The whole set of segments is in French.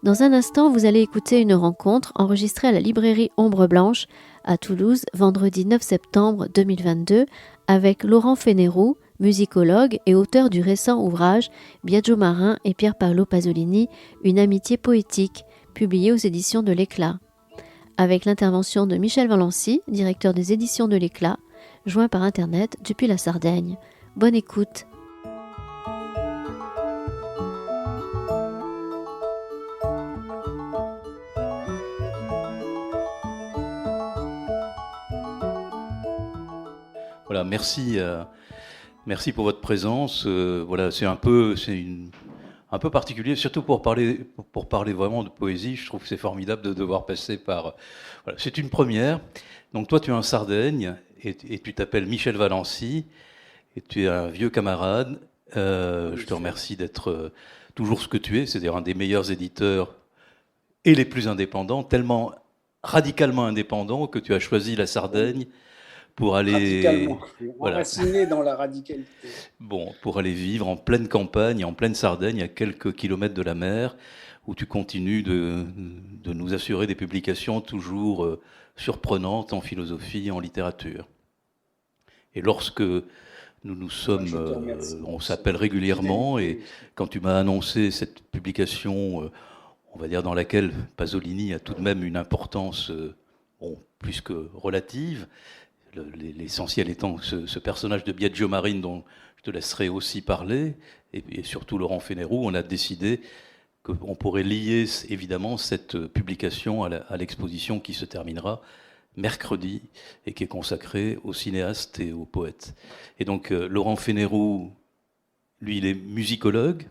Dans un instant, vous allez écouter une rencontre enregistrée à la librairie Ombre Blanche à Toulouse, vendredi 9 septembre 2022, avec Laurent Fénérou, musicologue et auteur du récent ouvrage Biagio Marin et Pier Paolo Pasolini, Une amitié poétique, publié aux éditions de l'Éclat. Avec l'intervention de Michel Valency, directeur des éditions de l'Éclat, joint par Internet depuis la Sardaigne. Bonne écoute. Voilà, merci pour votre présence. Voilà, c'est un peu particulier, surtout pour parler vraiment de poésie. Je trouve que c'est formidable de devoir passer par. Voilà, c'est une première. Donc toi, tu es en Sardaigne et tu t'appelles Michel Valency et tu es un vieux camarade. Je te remercie d'être toujours ce que tu es, c'est-à-dire un des meilleurs éditeurs et les plus indépendants, tellement radicalement indépendants que tu as choisi la Sardaigne pour aller, voilà, enraciné dans la radicalité. bon, pour aller vivre en pleine campagne, en pleine Sardaigne, à quelques kilomètres de la mer, où tu continues de nous assurer des publications toujours surprenantes en philosophie et en littérature. Et lorsque nous sommes, on s'appelle régulièrement, et quand tu m'as annoncé cette publication, on va dire dans laquelle Pasolini a tout de même une importance bon, plus que relative, l'essentiel étant ce personnage de Biagio Marin dont je te laisserai aussi parler, et surtout Laurent Fénérou, on a décidé qu'on pourrait lier évidemment cette publication à l'exposition qui se terminera mercredi et qui est consacrée aux cinéastes et aux poètes. Et donc Laurent Fénérou, lui, il est musicologue,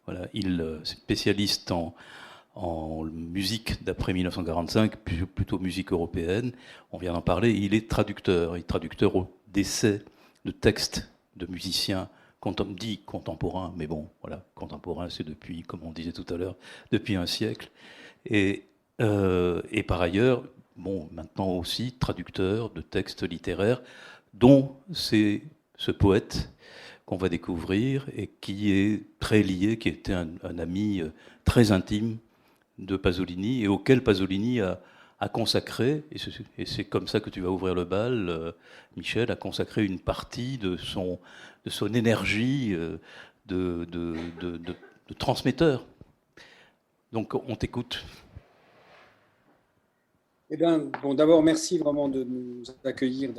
voilà, il est spécialiste en musique d'après 1945, plutôt musique européenne. On vient d'en parler. Il est traducteur. Il est traducteur d'essais, de textes de musiciens dit contemporains, mais bon, voilà, contemporain, c'est depuis, comme on disait tout à l'heure, depuis un siècle. Et par ailleurs, bon, maintenant aussi traducteur de textes littéraires, dont c'est ce poète qu'on va découvrir et qui est très lié, qui était un ami très intime de Pasolini et auquel Pasolini a consacré, et c'est comme ça que tu vas ouvrir le bal, Michel, a consacré une partie de son énergie de transmetteur. Donc on t'écoute. Eh bien, bon, d'abord, merci vraiment de nous accueillir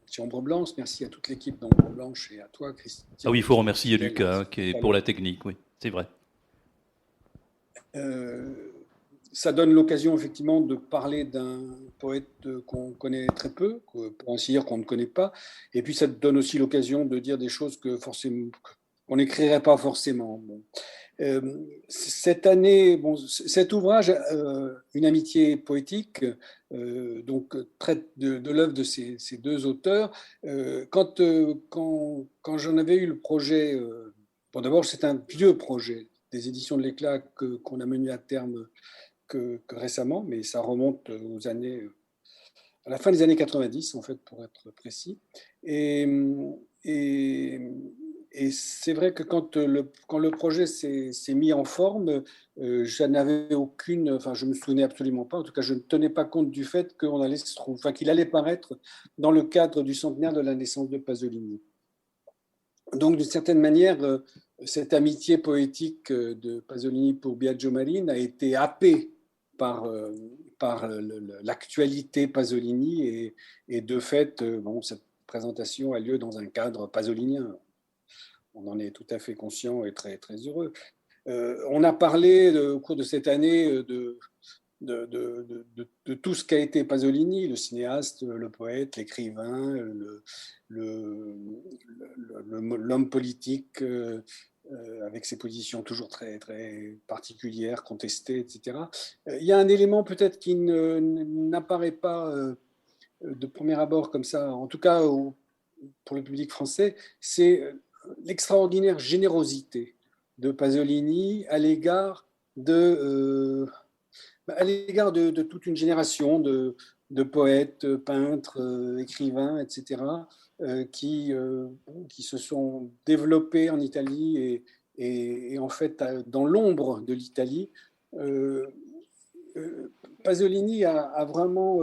chez Ombre Blanche. Merci à toute l'équipe d'Ombre Blanche et à toi, Christian. Ah oui, il faut remercier Lucas, qui est pour la technique, oui, c'est vrai. Ça donne l'occasion effectivement de parler d'un poète qu'on connaît très peu, pour ainsi dire qu'on ne connaît pas, et puis ça donne aussi l'occasion de dire des choses qu'on n'écrirait pas forcément. Bon. Cette année, bon, cet ouvrage, Une amitié poétique, donc traite de l'œuvre de ces deux auteurs. Quand j'en avais eu le projet, bon, d'abord c'est un vieux projet des éditions de l'Éclat qu'on a mené à terme que récemment, mais ça remonte aux années, à la fin des années 90, en fait, pour être précis. Et c'est vrai que quand le projet s'est mis en forme, je n'avais enfin, je me souvenais absolument pas, en tout cas, je ne tenais pas compte du fait qu'on allait se trouver, enfin, qu'il allait paraître dans le cadre du centenaire de la naissance de Pasolini. Donc, d'une certaine manière, cette amitié poétique de Pasolini pour Biagio Marin a été happée par l'actualité Pasolini et de fait, bon, cette présentation a lieu dans un cadre pasolinien. On en est tout à fait conscient et très, très heureux. On a parlé au cours de cette année de tout ce qu'a été Pasolini, le cinéaste, le poète, l'écrivain, l'homme politique, avec ses positions toujours très, très particulières, contestées, etc. Il y a un élément peut-être qui n'apparaît pas de premier abord comme ça, en tout cas pour le public français, c'est l'extraordinaire générosité de Pasolini à l'égard de toute une génération de poètes, peintres, écrivains, etc., qui se sont développés en Italie et en fait dans l'ombre de l'Italie, euh, Pasolini a vraiment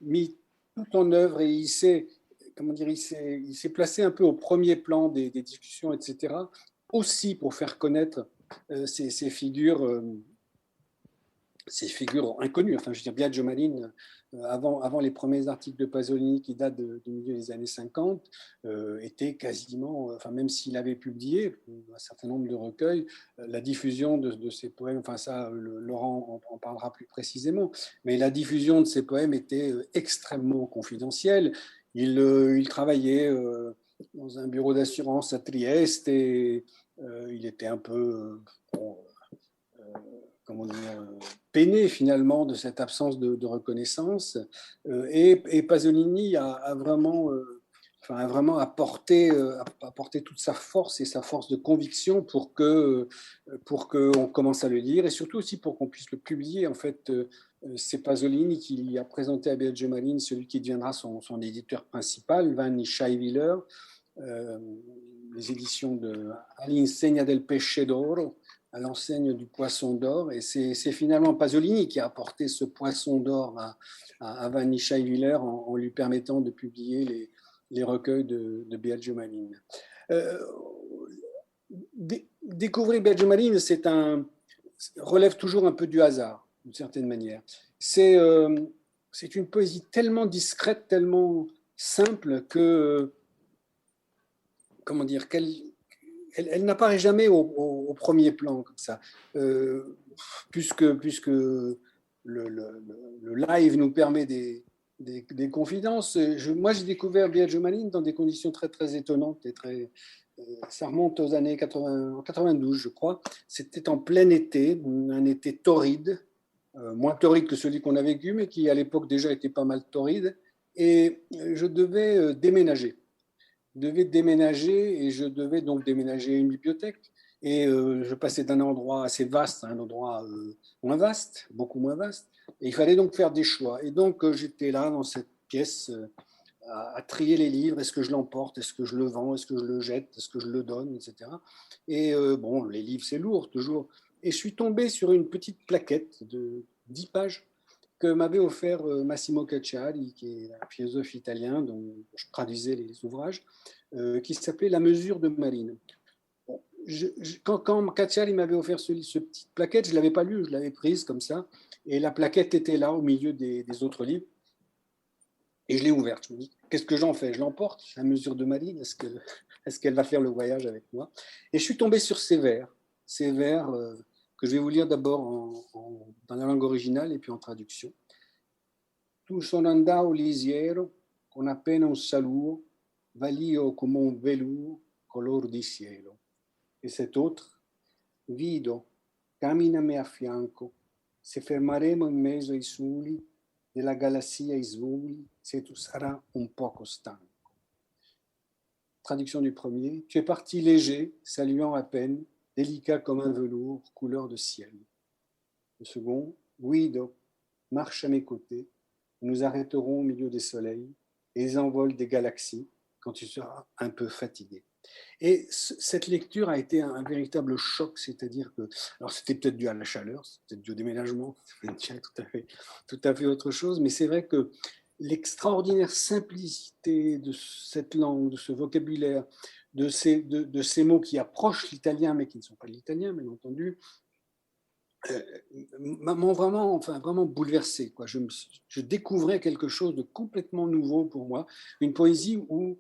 mis tout en œuvre et comment dire, il s'est placé un peu au premier plan des discussions, etc. Aussi pour faire connaître ces figures inconnues. Enfin, je veux dire, Biagio Malin, avant les premiers articles de Pasolini qui datent du milieu des années 50, était quasiment, enfin, même s'il avait publié un certain nombre de recueils, la diffusion de ses poèmes, enfin ça, Laurent en parlera plus précisément, mais la diffusion de ses poèmes était extrêmement confidentielle. Il travaillait dans un bureau d'assurance à Trieste et il était un peu... bon, comment dire, peiné finalement de cette absence de reconnaissance. Et Pasolini a vraiment, a vraiment apporté toute sa force et sa force de conviction pour qu'on commence à le lire et surtout aussi pour qu'on puisse le publier. En fait, c'est Pasolini qui a présenté à Biagio Malin celui qui deviendra son éditeur principal, Vanni Scheiwiller, les éditions de All'insegna del pesce d'oro, à l'enseigne du poisson d'or. Et c'est finalement Pasolini qui a apporté ce poisson d'or à Vanni Scheiwiller en lui permettant de publier les recueils de Biagio Malin. Découvrir Biagio Malin, relève toujours un peu du hasard, d'une certaine manière. C'est une poésie tellement discrète, tellement simple que, comment dire, elle n'apparaît jamais au premier plan comme ça, puisque le live nous permet des confidences. Moi, j'ai découvert Biagio Malin dans des conditions très très étonnantes et très. Ça remonte aux années 92, je crois. C'était en plein été, un été torride, moins torride que celui qu'on a vécu, mais qui à l'époque déjà était pas mal torride. Et je devais déménager. Et je devais donc déménager une bibliothèque. Et je passais d'un endroit assez vaste à un endroit moins vaste, beaucoup moins vaste. Et il fallait donc faire des choix. Et donc j'étais là dans cette pièce à trier les livres. Est-ce que je l'emporte? Est-ce que je le vends? Est-ce que je le jette? Est-ce que je le donne? Etc. Et bon, les livres, c'est lourd toujours. Et je suis tombé sur une petite plaquette de 10 pages que m'avait offert Massimo Cacciari, qui est un philosophe italien dont je traduisais les ouvrages, qui s'appelait La mesure de Malin. Bon, quand Cacciari m'avait offert ce petite plaquette, je ne l'avais pas lu, je l'avais prise comme ça, et la plaquette était là au milieu des autres livres, et je l'ai ouverte. Je me dis, qu'est-ce que j'en fais? Je l'emporte, La mesure de Malin, est-ce qu'elle va faire le voyage avec moi? Et je suis tombé sur ces vers que je vais vous lire d'abord dans la langue originale et puis en traduction. Tu sono andao lisiero, con appena un saluo, valio come un veluo color di cielo. Et cet autre, Vido, camminami a fianco, se fermaremo in mezzo ai suli della galassia ai svoli, se tu saras un poco stanco. Traduction du premier, tu es parti léger, saluant à peine, délicat comme un velours, couleur de ciel. Le second, Guido, marche à mes côtés, nous arrêterons au milieu des soleils et les envols des galaxies quand tu seras un peu fatigué. Et cette lecture a été un véritable choc, c'est-à-dire que, alors c'était peut-être dû à la chaleur, c'était peut-être dû au déménagement, c'est tout à fait autre chose, mais c'est vrai que l'extraordinaire simplicité de cette langue, de ce vocabulaire, de ces mots qui approchent l'italien, mais qui ne sont pas l'italien, bien entendu, m'ont vraiment bouleversé, quoi. Je découvrais quelque chose de complètement nouveau pour moi, une poésie où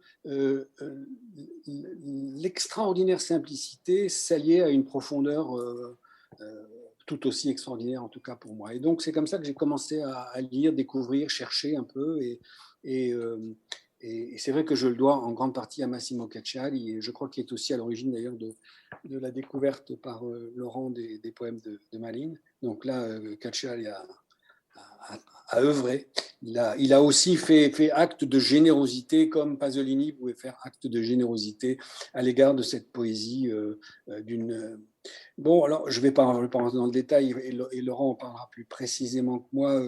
l'extraordinaire simplicité s'alliait à une profondeur tout aussi extraordinaire, en tout cas pour moi. Et donc c'est comme ça que j'ai commencé à lire, découvrir, chercher un peu, et c'est vrai que je le dois en grande partie à Massimo Cacciari, et je crois qu'il est aussi à l'origine d'ailleurs de la découverte par Laurent des poèmes de Malin. Donc là, Cacciari a œuvré. Il a aussi fait acte de générosité, comme Pasolini pouvait faire acte de générosité à l'égard de cette poésie d'une... Bon, alors je ne vais pas rentrer dans le détail, et Laurent en parlera plus précisément que moi,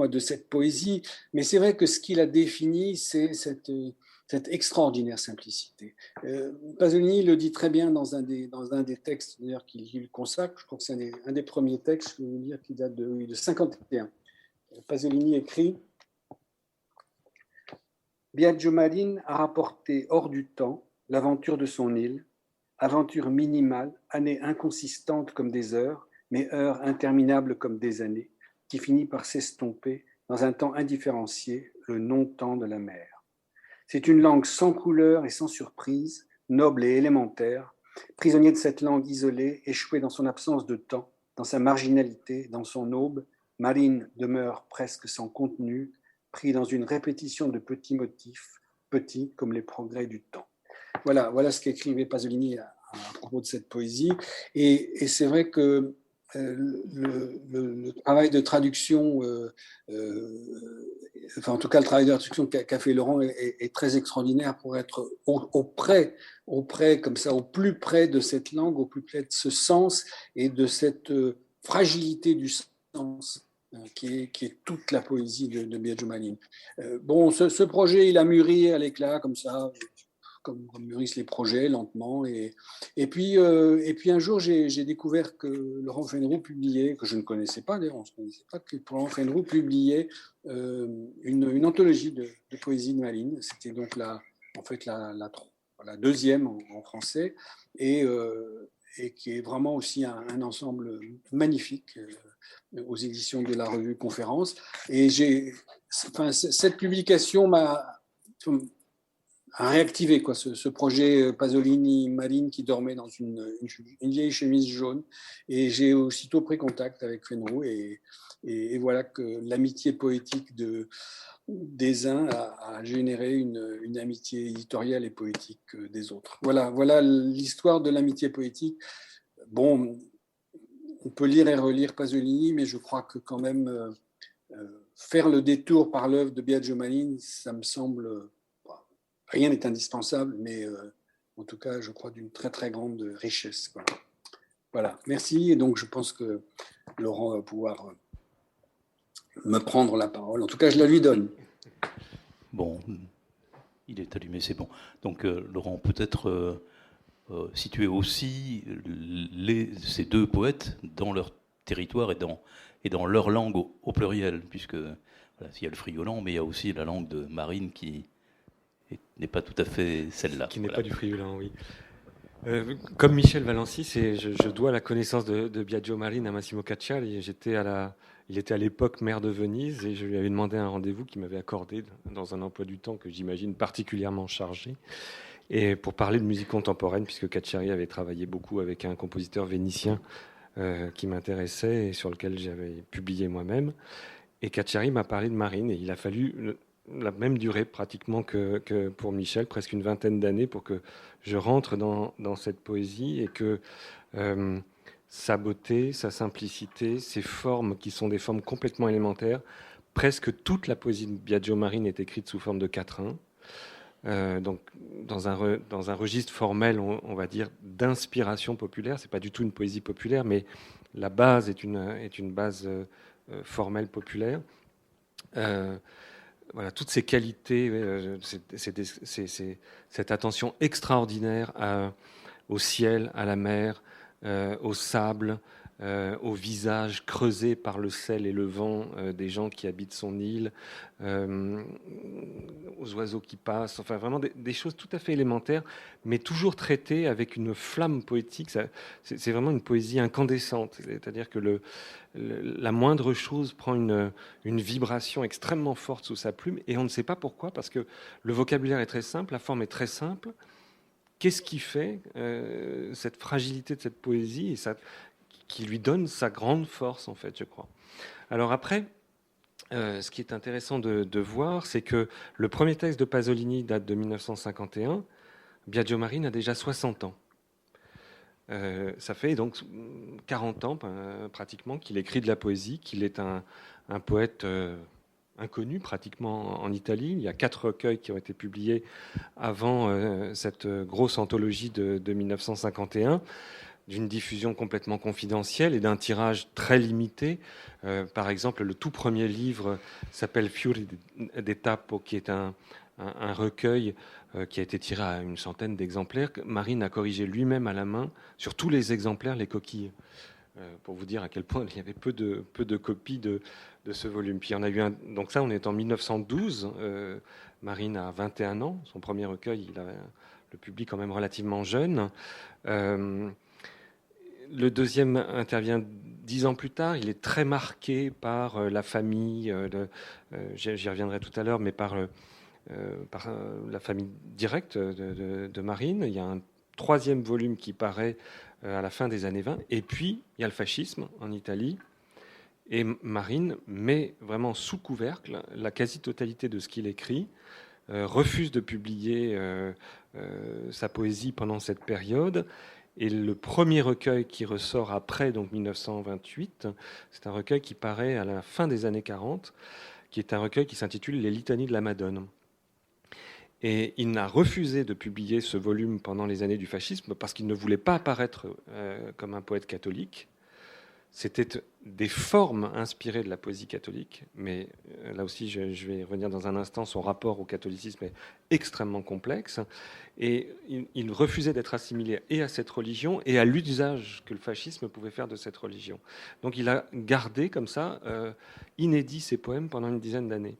de cette poésie, mais c'est vrai que ce qu'il a défini, c'est cette extraordinaire simplicité. Pasolini le dit très bien dans un des textes qu'il consacre. Je crois que c'est un des premiers textes, je vais vous dire, qui date de 51. Pasolini écrit: Biagio Marin a rapporté hors du temps l'aventure de son île, aventure minimale, année inconsistante comme des heures, mais heures interminables comme des années, qui finit par s'estomper dans un temps indifférencié, le non-temps de la mer. C'est une langue sans couleur et sans surprise, noble et élémentaire, prisonnier de cette langue isolée, échoué dans son absence de temps, dans sa marginalité, dans son aube, Marine demeure presque sans contenu, pris dans une répétition de petits motifs, petits comme les progrès du temps. Voilà ce qu'écrivait Pasolini à propos de cette poésie. Et c'est vrai que le travail de traduction, enfin en tout cas le travail de traduction qu'a fait Laurent est très extraordinaire pour être auprès, comme ça, au plus près de cette langue, au plus près de ce sens et de cette fragilité du sens qui est toute la poésie de Biagio Marin. Bon, ce projet, il a mûri à l'éclat comme ça, comme mûrissent les projets lentement. Et puis un jour, j'ai découvert que Laurent Fenroux publiait, que je ne connaissais pas d'ailleurs, on ne se connaissait pas, que Laurent Fenroux publiait une anthologie de poésie de Malines. C'était donc la deuxième en français, et qui est vraiment aussi un ensemble magnifique aux éditions de la revue Conférence. Et cette publication m'a réactivé ce projet Pasolini Marine qui dormait dans une vieille chemise jaune. Et j'ai aussitôt pris contact avec Fenroux, et voilà que l'amitié poétique des uns a généré une amitié éditoriale et poétique des autres. Voilà l'histoire de l'amitié poétique. Bon, on peut lire et relire Pasolini, mais je crois que quand même faire le détour par l'œuvre de Biagio Marin, ça me semble, rien n'est indispensable, mais en tout cas, je crois d'une très très grande richesse. Voilà. Merci. Et donc, je pense que Laurent va pouvoir me prendre la parole. En tout cas, je la lui donne. Bon, il est allumé, c'est bon. Donc, Laurent, peut-être situer aussi ces deux poètes dans leur territoire et dans leur langue au pluriel, puisque voilà, il y a le friolant, mais il y a aussi la langue de Marine qui n'est pas tout à fait celle-là. Qui n'est pas du friolant, oui. Comme Michel Valency, je dois la connaissance de Biagio Marin à Massimo Cacciari. Il était à l'époque maire de Venise, et je lui avais demandé un rendez-vous qu'il m'avait accordé dans un emploi du temps que j'imagine particulièrement chargé, et pour parler de musique contemporaine, puisque Cacciari avait travaillé beaucoup avec un compositeur vénitien qui m'intéressait et sur lequel j'avais publié moi-même. Et Cacciari m'a parlé de Marine, et il a fallu la même durée pratiquement que pour Michel, presque une vingtaine d'années, pour que je rentre dans cette poésie, et que sa beauté, sa simplicité, ses formes qui sont des formes complètement élémentaires. Presque toute la poésie de Biagio Marin est écrite sous forme de quatrain. Donc dans un registre formel, on va dire, d'inspiration populaire. C'est pas du tout une poésie populaire, mais la base est une base formelle populaire. Voilà, toutes ces qualités, cette attention extraordinaire au ciel, à la mer, au sable, au visage creusé par le sel et le vent des gens qui habitent son île, aux oiseaux qui passent, enfin vraiment des choses tout à fait élémentaires, mais toujours traitées avec une flamme poétique. C'est vraiment une poésie incandescente, c'est-à-dire que la moindre chose prend une vibration extrêmement forte sous sa plume, et on ne sait pas pourquoi, parce que le vocabulaire est très simple, la forme est très simple. Qu'est-ce qui fait cette fragilité de cette poésie, et qui lui donne sa grande force, en fait, je crois. Alors après, ce qui est intéressant de voir, c'est que le premier texte de Pasolini date de 1951. Biagio Marin a déjà 60 ans. Ça fait donc 40 ans, pratiquement, qu'il écrit de la poésie, qu'il est un poète inconnu pratiquement en Italie. Il y a 4 recueils qui ont été publiés avant cette grosse anthologie de 1951. d'une diffusion complètement confidentielle et d'un tirage très limité. Par exemple, le tout premier livre s'appelle Fiori de Tappo, qui est un recueil qui a été tiré à une centaine d'exemplaires. Marine a corrigé lui-même à la main sur tous les exemplaires les coquilles, pour vous dire à quel point il y avait peu de copies de ce volume. Puis on a eu donc ça, on est en 1912. Marine a 21 ans. Son premier recueil, il a le public quand même relativement jeune. Le deuxième intervient 10 ans plus tard. Il est très marqué par la famille, j'y reviendrai tout à l'heure, mais par la famille directe de Marine. Il y a un troisième volume qui paraît à la fin des années 20. Et puis, il y a le fascisme en Italie. Et Marine met vraiment sous couvercle la quasi-totalité de ce qu'il écrit, refuse de publier sa poésie pendant cette période. Et le premier recueil qui ressort après, donc 1928, c'est un recueil qui paraît à la fin des années 40, qui est un recueil qui s'intitule Les Litanies de la Madone. Et il n'a refusé de publier ce volume pendant les années du fascisme parce qu'il ne voulait pas apparaître comme un poète catholique. C'était des formes inspirées de la poésie catholique, mais là aussi, je vais revenir dans un instant, son rapport au catholicisme est extrêmement complexe, et il refusait d'être assimilé et à cette religion et à l'usage que le fascisme pouvait faire de cette religion. Donc il a gardé comme ça, inédit, ses poèmes pendant une dizaine d'années.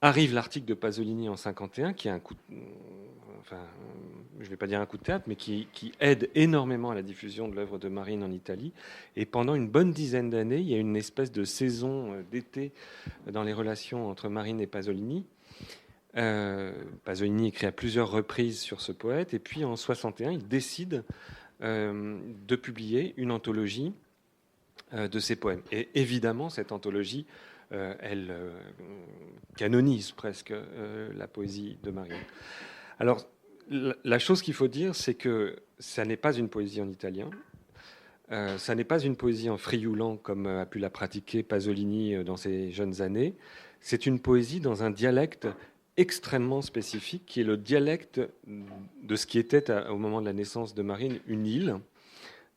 Arrive l'article de Pasolini en 51, qui est un coup, je ne vais pas dire un coup de théâtre, mais qui aide énormément à la diffusion de l'œuvre de Marine en Italie. Et pendant une bonne dizaine d'années, il y a une espèce de saison d'été dans les relations entre Marine et Pasolini. Pasolini écrit à plusieurs reprises sur ce poète, et puis en 61, il décide de publier une anthologie de ses poèmes. Et évidemment, cette anthologie, elle canonise presque la poésie de Marine. Alors, la chose qu'il faut dire, c'est que ça n'est pas une poésie en italien, ça n'est pas une poésie en frioulant comme a pu la pratiquer Pasolini dans ses jeunes années. C'est une poésie dans un dialecte extrêmement spécifique, qui est le dialecte de ce qui était au moment de la naissance de Marine une île.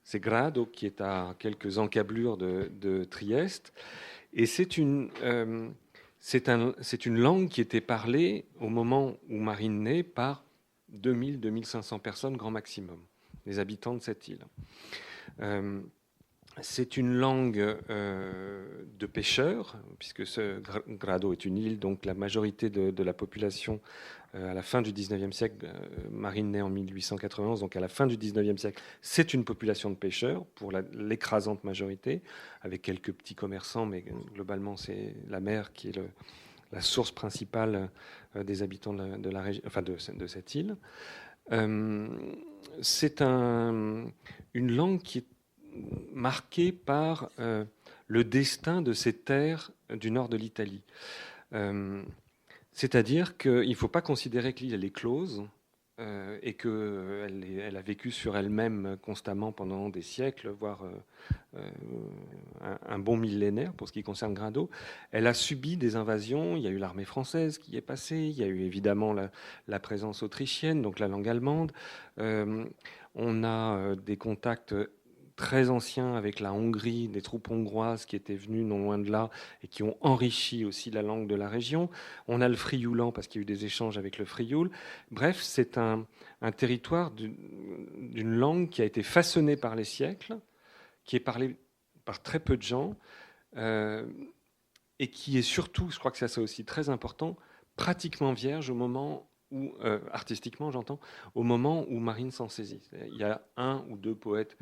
C'est Grado, qui est à quelques encablures de Trieste. Et c'est une langue qui était parlée au moment où Marine naît par 2000-2500 personnes, grand maximum, les habitants de cette île. C'est une langue de pêcheurs, puisque ce Grado est une île, donc la majorité de la population à la fin du 19e siècle, Marine naît en 1891, donc à la fin du 19e siècle, c'est une population de pêcheurs, pour l'écrasante majorité, avec quelques petits commerçants, mais globalement c'est la mer qui est la source principale des habitants de la région, enfin de cette île. C'est une langue qui est marquée par le destin de ces terres du nord de l'Italie. C'est-à-dire qu'il ne faut pas considérer que l'île est close et qu'elle a vécu sur elle-même constamment pendant des siècles, voire un bon millénaire pour ce qui concerne Grado. Elle a subi des invasions, il y a eu l'armée française qui y est passée, il y a eu évidemment la présence autrichienne, donc la langue allemande. On a des contacts très anciens avec la Hongrie, des troupes hongroises qui étaient venues non loin de là et qui ont enrichi aussi la langue de la région. On a le frioulan parce qu'il y a eu des échanges avec le frioul. Bref, c'est un territoire d'une langue qui a été façonnée par les siècles, qui est parlée par très peu de gens et qui est surtout, je crois que c'est aussi très important, pratiquement vierge au moment où, artistiquement j'entends, au moment où Marine s'en saisit. Il y a un ou deux poètes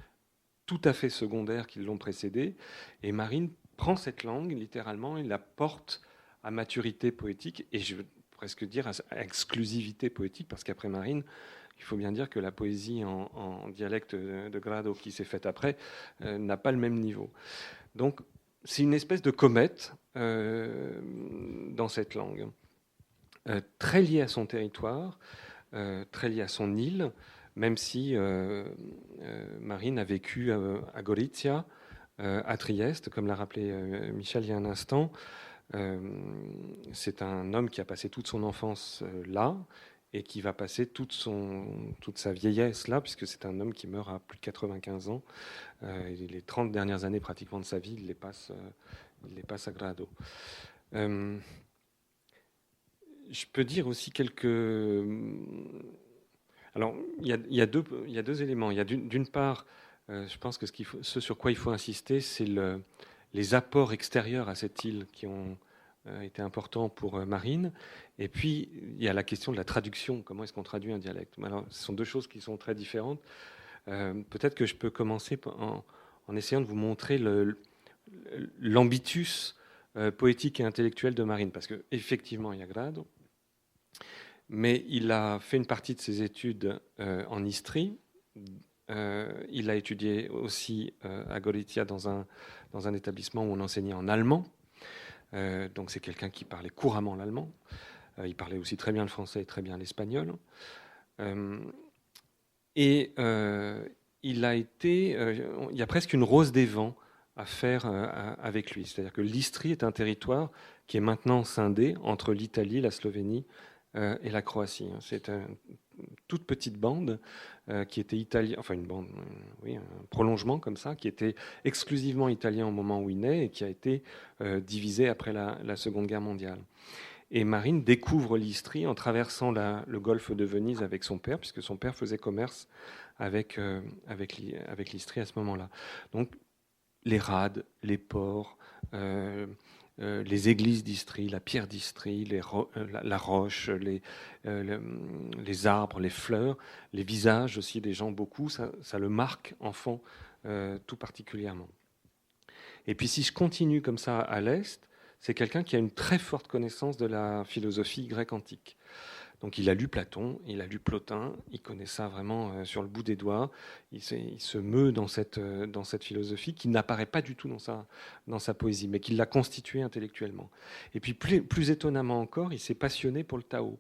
tout à fait secondaires qui l'ont précédé, et Marine prend cette langue littéralement et la porte à maturité poétique, et je veux presque dire à exclusivité poétique, parce qu'après Marine, il faut bien dire que la poésie en dialecte de Grado qui s'est faite après n'a pas le même niveau. Donc c'est une espèce de comète dans cette langue, très liée à son territoire, très liée à son île, même si Marine a vécu à Gorizia, à Trieste, comme l'a rappelé Michel il y a un instant. C'est un homme qui a passé toute son enfance là, et qui va passer toute sa vieillesse là, puisque c'est un homme qui meurt à plus de 95 ans. Et les 30 dernières années pratiquement de sa vie, il les passe à Grado. Je peux dire aussi quelques... Alors, il y a deux éléments. Il y a d'une part, je pense que ce sur quoi il faut insister, c'est les apports extérieurs à cette île qui ont été importants pour Marine. Et puis, il y a la question de la traduction. Comment est-ce qu'on traduit un dialecte? Alors, ce sont deux choses qui sont très différentes. Peut-être que je peux commencer en essayant de vous montrer l'ambitus poétique et intellectuel de Marine. Parce qu'effectivement, il y a Grado. Mais il a fait une partie de ses études en Istrie. Il a étudié aussi à Gorizia dans un établissement où on enseignait en allemand. Donc c'est quelqu'un qui parlait couramment l'allemand. Il parlait aussi très bien le français et très bien l'espagnol. Il y a presque une rose des vents à faire avec lui. C'est-à-dire que l'Istrie est un territoire qui est maintenant scindé entre l'Italie, la Slovénie et la Croatie. C'est une toute petite bande qui était italien, enfin une bande, oui, un prolongement comme ça, qui était exclusivement italien au moment où il naît et qui a été divisé après la Seconde Guerre mondiale. Et Marine découvre l'Istrie en traversant le golfe de Venise avec son père, puisque son père faisait commerce avec l'Istrie à ce moment-là. Donc les rades, les ports, les églises d'Istrie, la pierre d'Istrie, la roche, les arbres, les fleurs, les visages aussi des gens, beaucoup, ça le marque enfant tout particulièrement. Et puis si je continue comme ça à l'est, c'est quelqu'un qui a une très forte connaissance de la philosophie grecque antique. Donc il a lu Platon, il a lu Plotin, il connaît ça vraiment sur le bout des doigts. Il se meut dans cette philosophie qui n'apparaît pas du tout dans sa poésie, mais qui l'a constituée intellectuellement. Et puis plus étonnamment encore, il s'est passionné pour le Tao.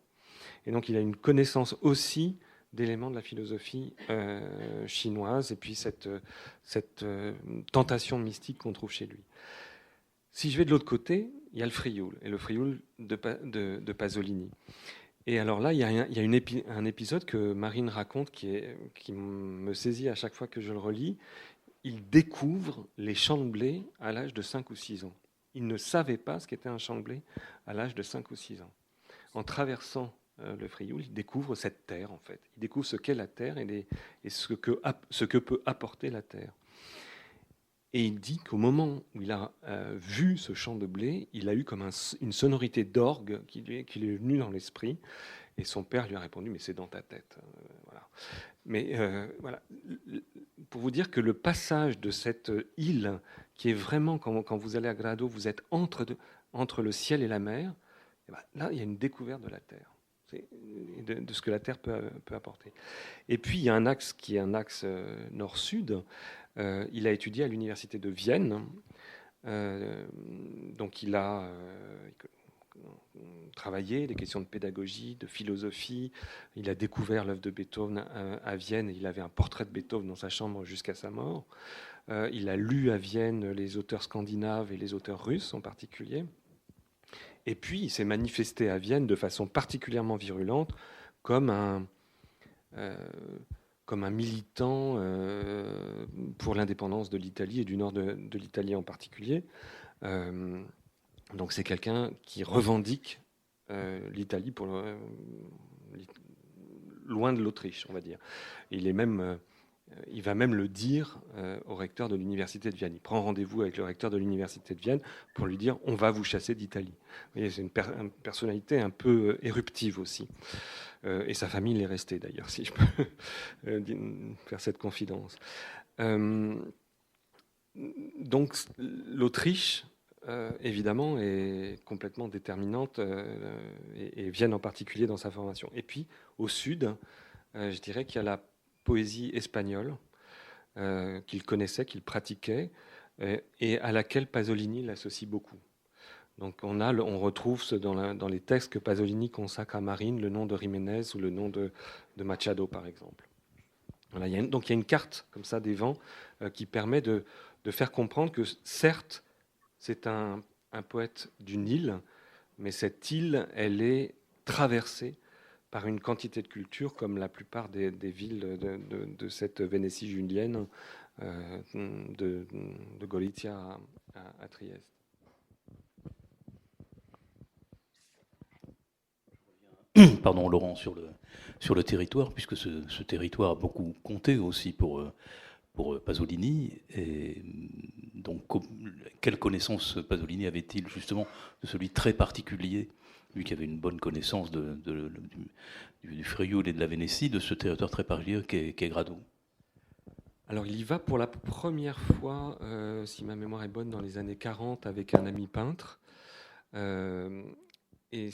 Et donc il a une connaissance aussi d'éléments de la philosophie chinoise et puis cette tentation mystique qu'on trouve chez lui. Si je vais de l'autre côté, il y a le Frioul, et le Frioul de Pasolini. Et alors là, il y a un épisode que Marine raconte qui me saisit à chaque fois que je le relis. Il découvre les champs de blé à l'âge de 5 ou 6 ans. Il ne savait pas ce qu'était un champ de blé à l'âge de 5 ou 6 ans. En traversant le Frioul, il découvre cette terre, en fait. Il découvre ce qu'est la terre et ce que peut apporter la terre. Et il dit qu'au moment où il a vu ce champ de blé, il a eu comme une sonorité d'orgue qui lui est venue dans l'esprit. Et son père lui a répondu, mais c'est dans ta tête. Voilà. Mais voilà, pour vous dire que le passage de cette île, qui est vraiment, quand vous allez à Grado, vous êtes entre le ciel et la mer, et ben là, il y a une découverte de la terre, de ce que la terre peut apporter. Et puis, il y a un axe qui est un axe nord-sud. Il a étudié à l'université de Vienne. Donc il a travaillé des questions de pédagogie, de philosophie. Il a découvert l'œuvre de Beethoven à Vienne. Et il avait un portrait de Beethoven dans sa chambre jusqu'à sa mort. Il a lu à Vienne les auteurs scandinaves et les auteurs russes en particulier. Et puis il s'est manifesté à Vienne de façon particulièrement virulente comme un militant pour l'indépendance de l'Italie et du nord de l'Italie en particulier. Donc c'est quelqu'un qui revendique l'Italie loin de l'Autriche, on va dire. Il va même le dire au recteur de l'université de Vienne. Il prend rendez-vous avec le recteur de l'université de Vienne pour lui dire « on va vous chasser d'Italie ». Vous voyez, c'est une personnalité un peu éruptive aussi. Et sa famille l'est restée d'ailleurs, si je peux faire cette confidence. Donc l'Autriche, évidemment, est complètement déterminante, et Vienne en particulier dans sa formation. Et puis au sud, je dirais qu'il y a la poésie espagnole qu'il connaissait, qu'il pratiquait, et à laquelle Pasolini l'associe beaucoup. Donc on retrouve dans les textes que Pasolini consacre à Marine le nom de Jiménez ou le nom de Machado, par exemple. Voilà, donc il y a une carte comme ça des vents qui permet de faire comprendre que certes, c'est un poète d'une île, mais cette île, elle est traversée par une quantité de culture comme la plupart des villes de cette Vénétie julienne, de Gorizia à Trieste. Pardon, Laurent, sur le territoire, puisque ce territoire a beaucoup compté aussi pour Pasolini. Et donc, quelle connaissance Pasolini avait-il justement de celui très particulier, lui qui avait une bonne connaissance du Frioul et de la Vénétie, de ce territoire très particulier qu'est Grado? Alors, il y va pour la première fois, si ma mémoire est bonne, dans les années 40 avec un ami peintre. Et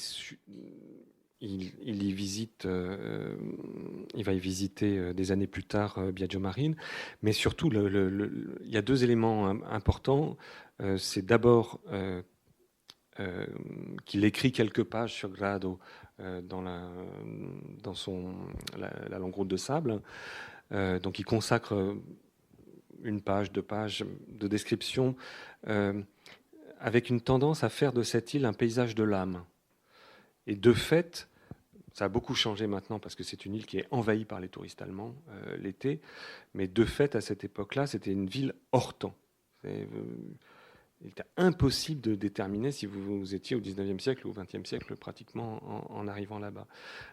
il y visite, il va y visiter des années plus tard Biagio Marine, mais surtout il y a deux éléments importants. C'est d'abord qu'il écrit quelques pages sur Grado dans la longue route de sable. Donc il consacre une page, 2 pages de description avec une tendance à faire de cette île un paysage de l'âme. Et de fait, ça a beaucoup changé maintenant parce que c'est une île qui est envahie par les touristes allemands l'été. Mais de fait, à cette époque-là, c'était une ville hors temps. Il était impossible de déterminer si vous étiez au 19e siècle ou au 20e siècle pratiquement en arrivant là-bas.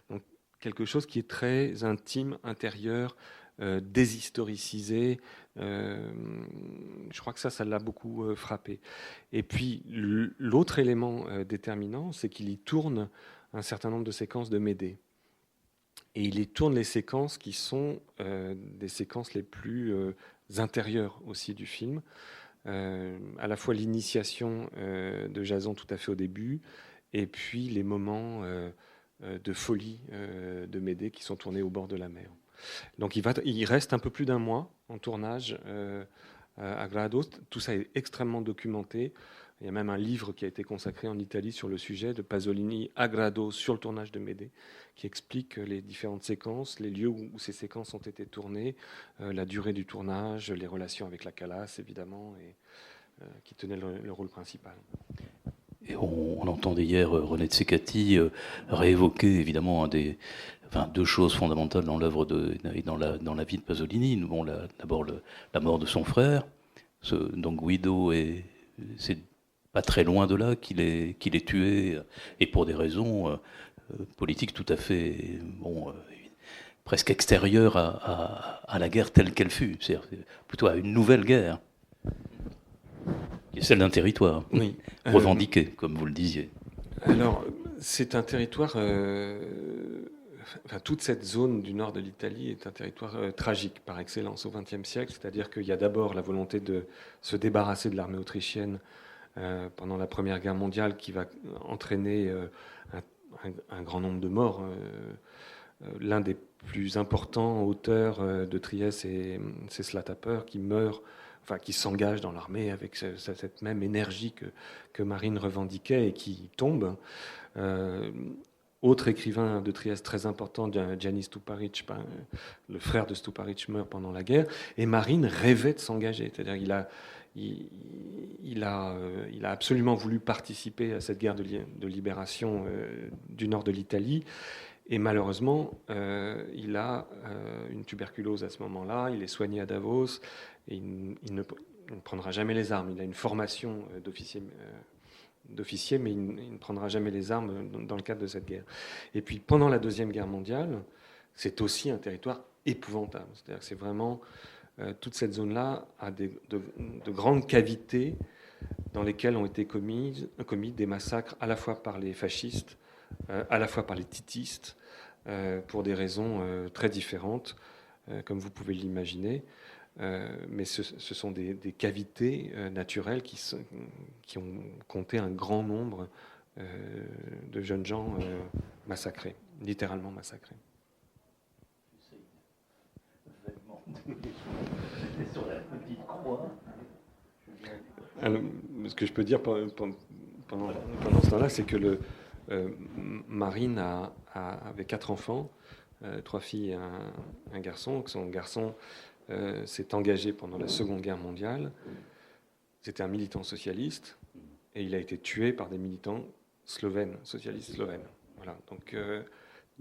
Donc quelque chose qui est très intime, intérieur, déshistoricisé. Je crois que ça l'a beaucoup frappé. Et puis l'autre élément déterminant, c'est qu'il y tourne un certain nombre de séquences de Médée. Et il y tourne les séquences qui sont des séquences les plus intérieures aussi du film. À la fois l'initiation de Jason tout à fait au début, et puis les moments de folie de Médée qui sont tournés au bord de la mer. Donc il reste un peu plus d'un mois en tournage à Grado. Tout ça est extrêmement documenté. Il y a même un livre qui a été consacré en Italie sur le sujet, de Pasolini à Grado sur le tournage de Médée, qui explique les différentes séquences, les lieux où ces séquences ont été tournées, la durée du tournage, les relations avec la Calas évidemment, et qui tenait le rôle principal. Et on entendait hier René Tsekati réévoquer évidemment deux choses fondamentales dans l'œuvre et dans la vie de Pasolini. Bon, d'abord la mort de son frère, donc Guido, et c'est pas très loin de là qu'il est tué, et pour des raisons politiques tout à fait presque extérieures à la guerre telle qu'elle fut, c'est-à-dire plutôt à une nouvelle guerre, qui est celle d'un territoire, oui. revendiqué, comme vous le disiez. Alors, c'est un territoire... toute cette zone du nord de l'Italie est un territoire tragique par excellence au XXe siècle, c'est-à-dire qu'il y a d'abord la volonté de se débarrasser de l'armée autrichienne pendant la Première Guerre mondiale, qui va entraîner un grand nombre de morts. L'un des plus importants auteurs de Trieste, c'est Slataper, qui meurt, qui s'engage dans l'armée avec cette même énergie que Marine revendiquait et qui tombe. Autre écrivain de Trieste très important, Gianni Stuparic, le frère de Stuparic, meurt pendant la guerre, et Marine rêvait de s'engager. C'est-à-dire il a absolument voulu participer à cette guerre de libération du nord de l'Italie, et malheureusement, il a une tuberculose à ce moment-là, il est soigné à Davos, et il ne prendra jamais les armes. Il a une formation d'officier, mais il ne prendra jamais les armes dans le cadre de cette guerre. Et puis pendant la Deuxième Guerre mondiale, c'est aussi un territoire épouvantable. C'est-à-dire que c'est vraiment toute cette zone-là a de grandes cavités dans lesquelles ont été commis des massacres à la fois par les fascistes, à la fois par les titistes, pour des raisons très différentes, comme vous pouvez l'imaginer. Mais ce sont des cavités naturelles qui ont compté un grand nombre de jeunes gens massacrés, littéralement massacrés. Sur la petite croix. Alors, ce que je peux dire pendant ce temps-là, c'est que Marine avait 4 enfants, 3 filles et un garçon. Son garçon s'est engagé pendant la Seconde Guerre mondiale. C'était un militant socialiste et il a été tué par des militants slovènes, socialistes slovènes. Voilà. Donc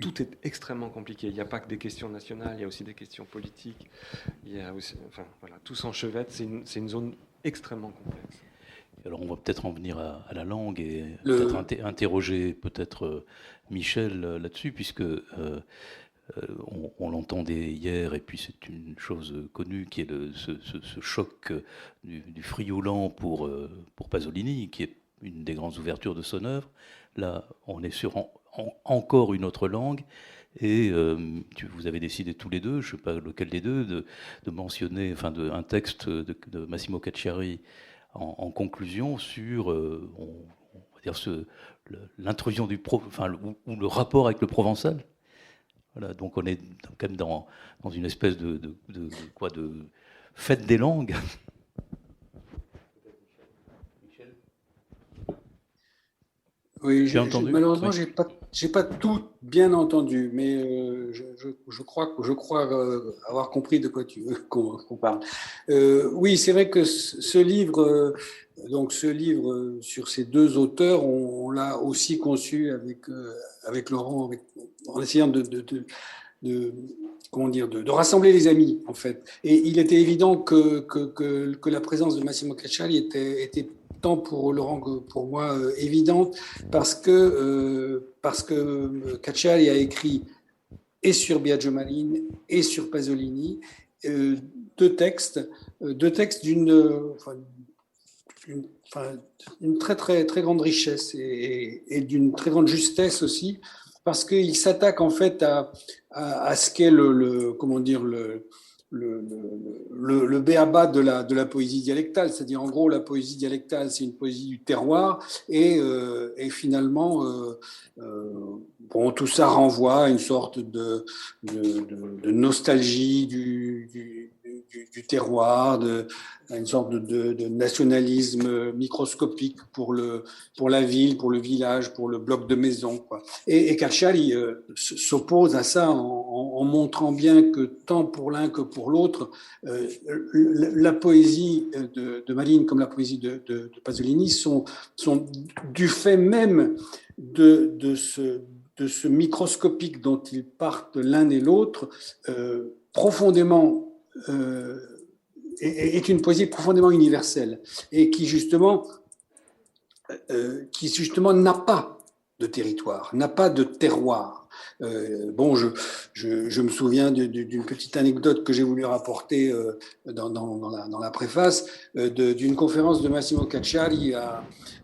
tout est extrêmement compliqué. Il n'y a pas que des questions nationales, il y a aussi des questions politiques. Il y a aussi, enfin, voilà, tout s'enchevêtre. C'est une zone extrêmement complexe. Alors on va peut-être en venir à la langue et peut-être interroger peut-être Michel là-dessus, puisque on l'entendait hier, et puis c'est une chose connue qui est ce choc du Frioulan pour Pasolini, qui est une des grandes ouvertures de son œuvre. Là, on est sur encore une autre langue, et vous avez décidé tous les deux, je ne sais pas lequel des deux, de mentionner un texte de Massimo Cacciari en conclusion sur on va dire l'intrusion ou le rapport avec le provençal. Voilà, donc on est quand même dans une espèce de fête des langues. Oui, j'ai entendu. Malheureusement, oui. j'ai pas tout bien entendu, mais je crois avoir compris de quoi tu veux qu'on parle. Oui, c'est vrai que ce livre, sur ces deux auteurs, on l'a aussi conçu avec Laurent, en essayant de rassembler les amis, en fait. Et il était évident que la présence de Massimo Cacciari était tant pour Laurent que pour moi évidente, parce que Cacciari a écrit et sur Biagio Marin et sur Pasolini deux textes d'une très très très grande richesse et d'une très grande justesse aussi, parce qu'il s'attaque en fait à ce qu'est le b.a.-ba de la poésie dialectale, c'est-à-dire en gros la poésie dialectale c'est une poésie du terroir et finalement bon, tout ça renvoie à une sorte de nostalgie du terroir, à une sorte de nationalisme microscopique pour la ville, pour le village, pour le bloc de maison, quoi. Et Cacciari s'oppose à ça en montrant bien que tant pour l'un que pour l'autre, la poésie de Malines comme la poésie de Pasolini sont du fait même de ce microscopique dont ils partent l'un et l'autre, profondément est une poésie profondément universelle et qui justement n'a pas de territoire, n'a pas de terroir. Bon, je me souviens d'une petite anecdote que j'ai voulu rapporter dans la préface d'une conférence de Massimo Cacciari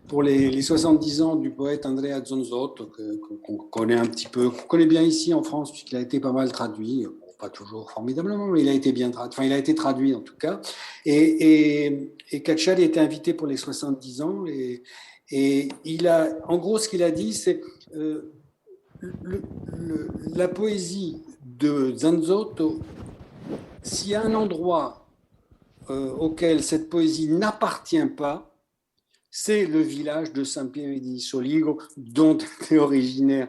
pour les 70 ans du poète Andrea Zonzotto, qu'on connaît un petit peu, qu'on connaît bien ici en France, puisqu'il a été pas mal traduit. Pas toujours formidablement, mais il a été bien traduit. Enfin, il a été traduit en tout cas. Et Cacciari était invité pour les 70 ans. Et en gros, ce qu'il a dit, c'est la poésie de Zanzotto. S'il y a un endroit auquel cette poésie n'appartient pas, c'est le village de San Pieve di Soligo, dont était originaire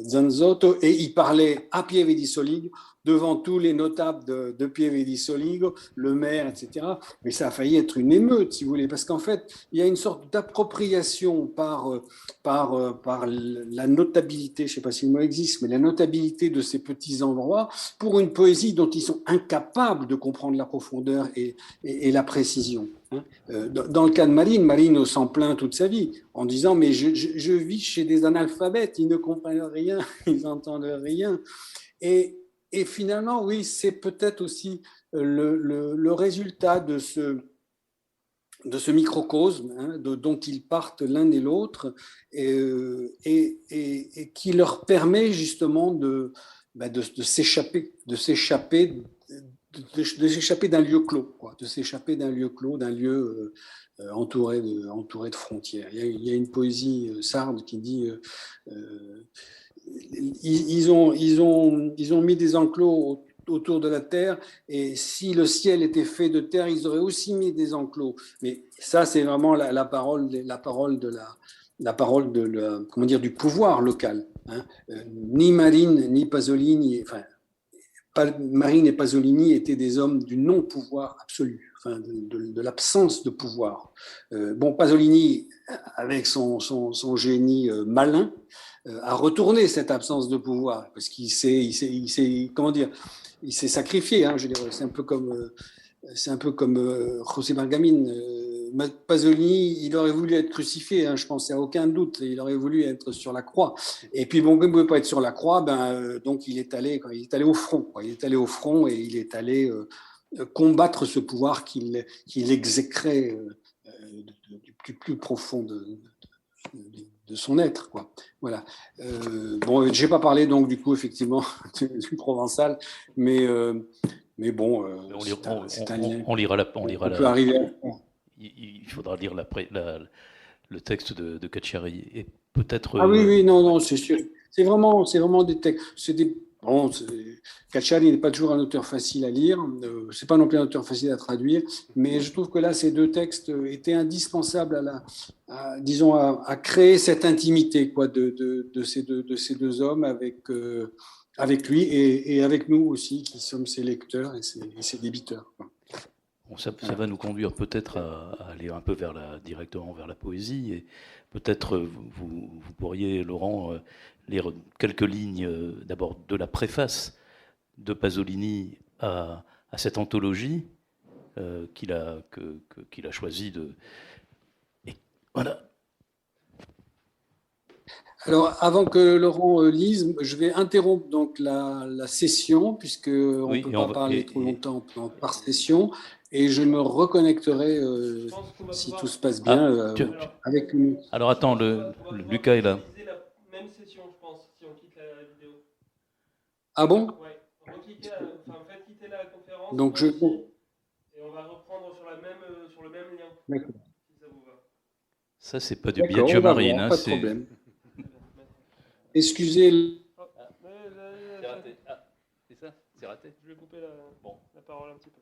Zanzotto, et il parlait à Pieve di Soligo devant tous les notables de Pieve di Soligo, le maire, etc. Mais ça a failli être une émeute, si vous voulez, parce qu'en fait, il y a une sorte d'appropriation par la notabilité, je ne sais pas si le mot existe, mais la notabilité de ces petits endroits pour une poésie dont ils sont incapables de comprendre la profondeur et la précision. Dans le cas de Marine s'en plaint toute sa vie en disant mais je vis chez des analphabètes, ils ne comprennent rien, ils n'entendent rien. Et finalement, oui, c'est peut-être aussi le résultat de ce microcosme dont ils partent l'un et l'autre et qui leur permet justement de s'échapper d'un lieu clos, de s'échapper d'un lieu clos, d'un lieu entouré de frontières. Il y a une poésie sarde qui dit ils ont mis des enclos autour de la terre, et si le ciel était fait de terre, ils auraient aussi mis des enclos. Mais ça, c'est vraiment la parole du pouvoir local. Ni Marine, ni Pasolini, Marine et Pasolini étaient des hommes du non-pouvoir absolu, de l'absence de pouvoir. Pasolini, avec son génie malin, à retourner cette absence de pouvoir, parce qu'il comment dire, il s'est sacrifié. Hein, je veux dire, c'est un peu comme José Margamin. Pasolini, il aurait voulu être crucifié, hein, je pense, il n'y a aucun doute. Il aurait voulu être sur la croix. Et puis, bon, comme il ne pouvait pas être sur la croix, donc il est allé au front. Quoi. Il est allé au front et il est allé combattre ce pouvoir qu'il exécrait du plus profond de son être, quoi. Voilà. Bon, j'ai pas parlé donc du coup effectivement du provençal, mais bon, c'est un lien. On lira On peut arriver. Il faudra lire le texte de Cacciari et peut-être. Ah oui, non, c'est sûr. C'est vraiment des textes. Bon, Cacciari n'est pas toujours un auteur facile à lire, c'est pas non plus un auteur facile à traduire, mais je trouve que là, ces deux textes étaient indispensables disons, à créer cette intimité, quoi, de ces deux hommes avec lui et avec nous aussi, qui sommes ses lecteurs et ses débiteurs, quoi. Bon, ça va nous conduire peut-être à aller un peu directement vers la poésie. Et peut-être vous pourriez, Laurent, lire quelques lignes d'abord de la préface de Pasolini à cette anthologie qu'il a choisi de. Et voilà. Alors, avant que Laurent lise, je vais interrompre donc la session, puisqu'on ne peut pas parler trop longtemps par session, et je me reconnecterai, si tout se passe bien, avec nous. Alors, attends, Lucas est là. La même session, je pense, si on quitte la vidéo. Ah bon? Oui, faites quitter la conférence. Donc, et on va reprendre sur le même lien. D'accord. Si ça vous va. Ça, c'est pas du Biagio Marine. Pas de problème. Excusez. C'est raté. Ah, c'est ça? C'est raté? Je vais couper la parole un petit peu.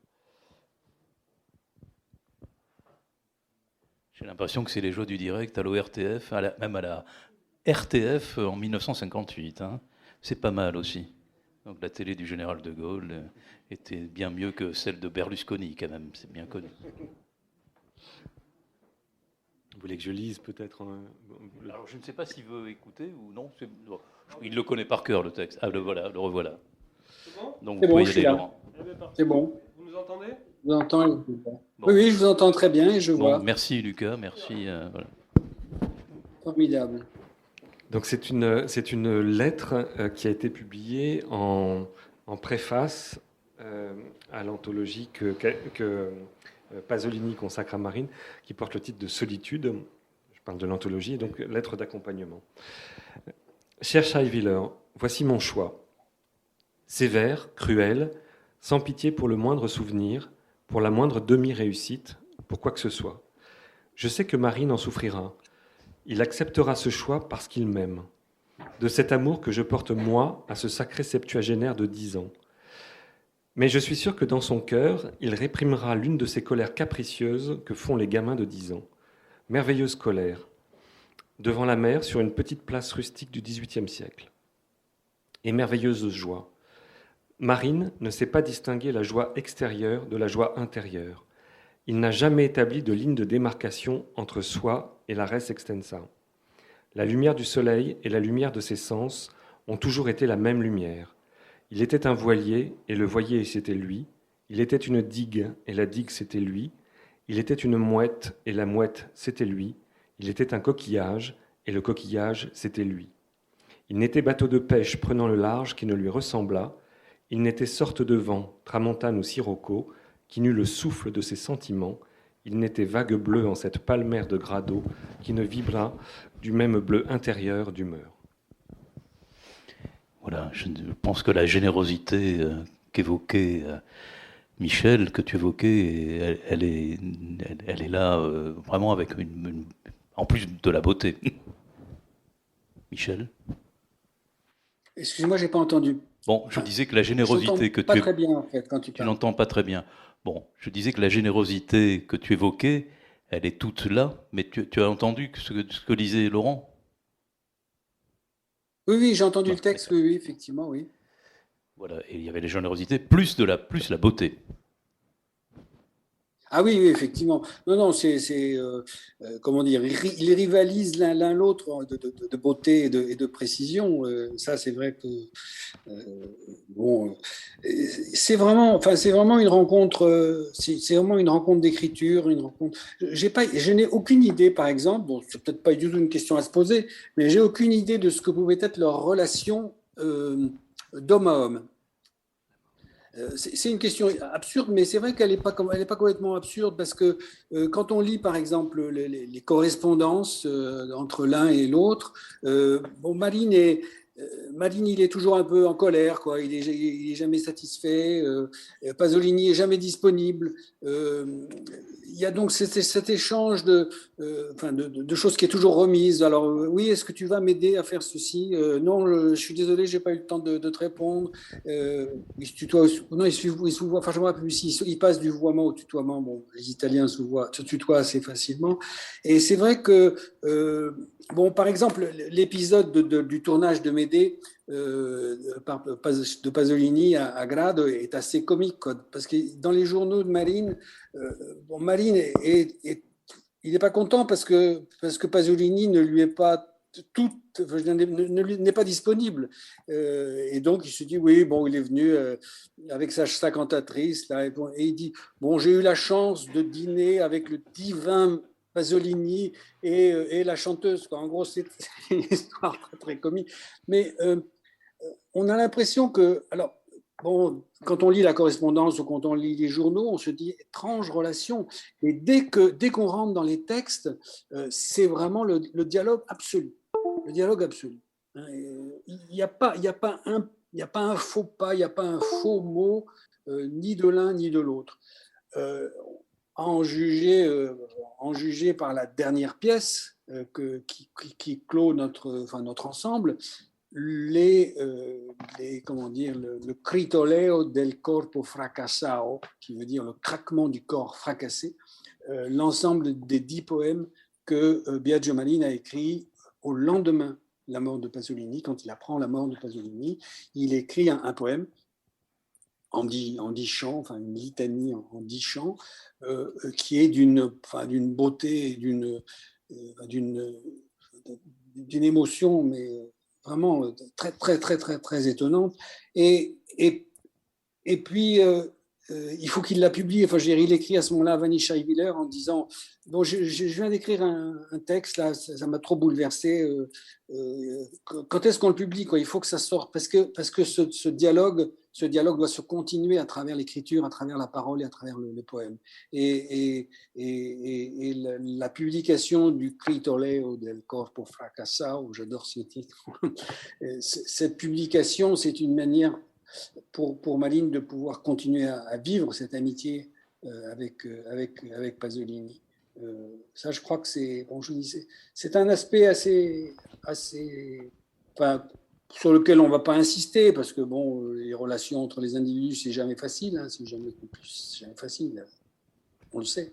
J'ai l'impression que c'est les joies du direct à l'ORTF, même à la RTF en 1958. Hein. C'est pas mal aussi. Donc la télé du général de Gaulle était bien mieux que celle de Berlusconi, quand même. C'est bien connu. Vous voulez que je lise peut-être Alors je ne sais pas s'il veut écouter ou non. Il le connaît par cœur, le texte. Ah, le revoilà. C'est bon? Donc vous pouvez y aller, Laurent. C'est bon. Vous nous entendez? Je vous entends. Bon. Oui, je vous entends très bien et je vois. Merci Lucas, merci. Voilà. Formidable. Donc c'est une lettre qui a été publiée en préface à l'anthologie que Pasolini consacre à Marine, qui porte le titre de Solitude. Je parle de l'anthologie, donc lettre d'accompagnement. Cher Scheiwiller, voici mon choix. Sévère, cruel, sans pitié pour le moindre souvenir, pour la moindre demi-réussite, pour quoi que ce soit. Je sais que Marine en souffrira. Il acceptera ce choix parce qu'il m'aime. De cet amour que je porte moi à ce sacré septuagénaire de 10 ans. Mais je suis sûr que dans son cœur, il réprimera l'une de ces colères capricieuses que font les gamins de 10 ans. Merveilleuse colère. Devant la mer, sur une petite place rustique du XVIIIe siècle. Et merveilleuse joie. Marine ne sait pas distinguer la joie extérieure de la joie intérieure. Il n'a jamais établi de ligne de démarcation entre soi et la res extensa. La lumière du soleil et la lumière de ses sens ont toujours été la même lumière. Il était un voilier, et le voilier c'était lui. Il était une digue, et la digue c'était lui. Il était une mouette, et la mouette c'était lui. Il était un coquillage, et le coquillage c'était lui. Il n'était bateau de pêche prenant le large qui ne lui ressembla. Il n'était sorte de vent, tramontane ou sirocco, qui n'eût le souffle de ses sentiments. Il n'était vague bleue en cette pâle mer de grade d'eau qui ne vibra du même bleu intérieur d'humeur. Voilà, je pense que la générosité qu'évoquait Michel, que tu évoquais, elle est là vraiment avec en plus de la beauté. Michel? Excusez-moi, j'ai pas entendu. Bon, je disais que la générosité que pas très bien en fait quand tu parles. Tu n'entends pas très bien. Bon, je disais que la générosité que tu évoquais, elle est toute là, mais tu as entendu ce que disait Laurent? Oui, j'ai entendu le texte, oui, effectivement, oui. Voilà, et il y avait la générosité plus la beauté. Ah oui, oui, effectivement. Non, non, comment dire, ils rivalisent l'un l'autre de beauté et de précision. Ça, c'est vrai que euh, bon, c'est vraiment une rencontre, c'est vraiment une rencontre d'écriture, une rencontre. Je n'ai aucune idée, par exemple, bon, c'est peut-être pas du tout une question à se poser, mais j'ai aucune idée de ce que pouvait être leur relation d'homme à homme. C'est une question absurde, mais c'est vrai qu'elle n'est pas, elle est pas complètement absurde parce que quand on lit par exemple les correspondances entre l'un et l'autre, bon, Marine, il est toujours un peu en colère, quoi. Il est jamais satisfait. Pasolini est jamais disponible. Euh, il y a donc cet échange enfin de choses qui est toujours remise. Alors oui, est-ce que tu vas m'aider à faire ceci? Non, je suis désolé, j'ai pas eu le temps de te répondre. Il se tutoie, non, il se voit, enfin, je me rappelle plus, il passe du vouvoiement au tutoiement. Bon, les Italiens se tutoient assez facilement. Et c'est vrai que, bon, par exemple, l'épisode du tournage de Médée de Pasolini à Grado est assez comique, quoi, parce que dans les journaux de Marine, bon, Marine il n'est pas content parce que Pasolini ne lui est pas tout, n'est pas disponible. Et donc, il se dit, oui, bon, il est venu avec sa cantatrice, là, et il dit, bon, j'ai eu la chance de dîner avec le divin Pasolini et la chanteuse, quoi. En gros, c'est une histoire très, très comique. Mais on a l'impression que, alors, bon, quand on lit la correspondance ou quand on lit les journaux, on se dit étrange relation. Et dès qu'on rentre dans les textes, c'est vraiment le dialogue absolu. Le dialogue absolu. Il n'y a pas, il y a pas un, il y a pas un faux pas, il n'y a pas un faux mot, ni de l'un ni de l'autre. Euh, en juger par la dernière pièce qui clôt notre ensemble, comment dire, le critoleo del corpo fracassao, qui veut dire le craquement du corps fracassé, l'ensemble des 10 poèmes que Biagio Malin a écrits au lendemain de la mort de Pasolini. Quand il apprend la mort de Pasolini, il écrit un poème en 10 chants, enfin une litanie en 10 chants, qui est d'une beauté, d'une émotion, mais vraiment très, très, très, très, très étonnante. Et puis, il faut qu'il la publie. Enfin, il écrit à ce moment-là à Vanni Scheibiller en disant bon, je viens d'écrire un texte, là, ça m'a trop bouleversé. Quand est-ce qu'on le publie, quoi? Il faut que ça sorte. Parce que ce dialogue doit se continuer à travers l'écriture, à travers la parole et à travers le poème. Et la publication du Critoleo del Corpo Fracassao, j'adore ce titre, cette publication, c'est une manière pour Malin de pouvoir continuer à vivre cette amitié avec Pasolini. Ça, je crois que c'est un aspect enfin, sur lequel on ne va pas insister, parce que bon, les relations entre les individus, c'est jamais facile, hein, c'est jamais facile, on le sait.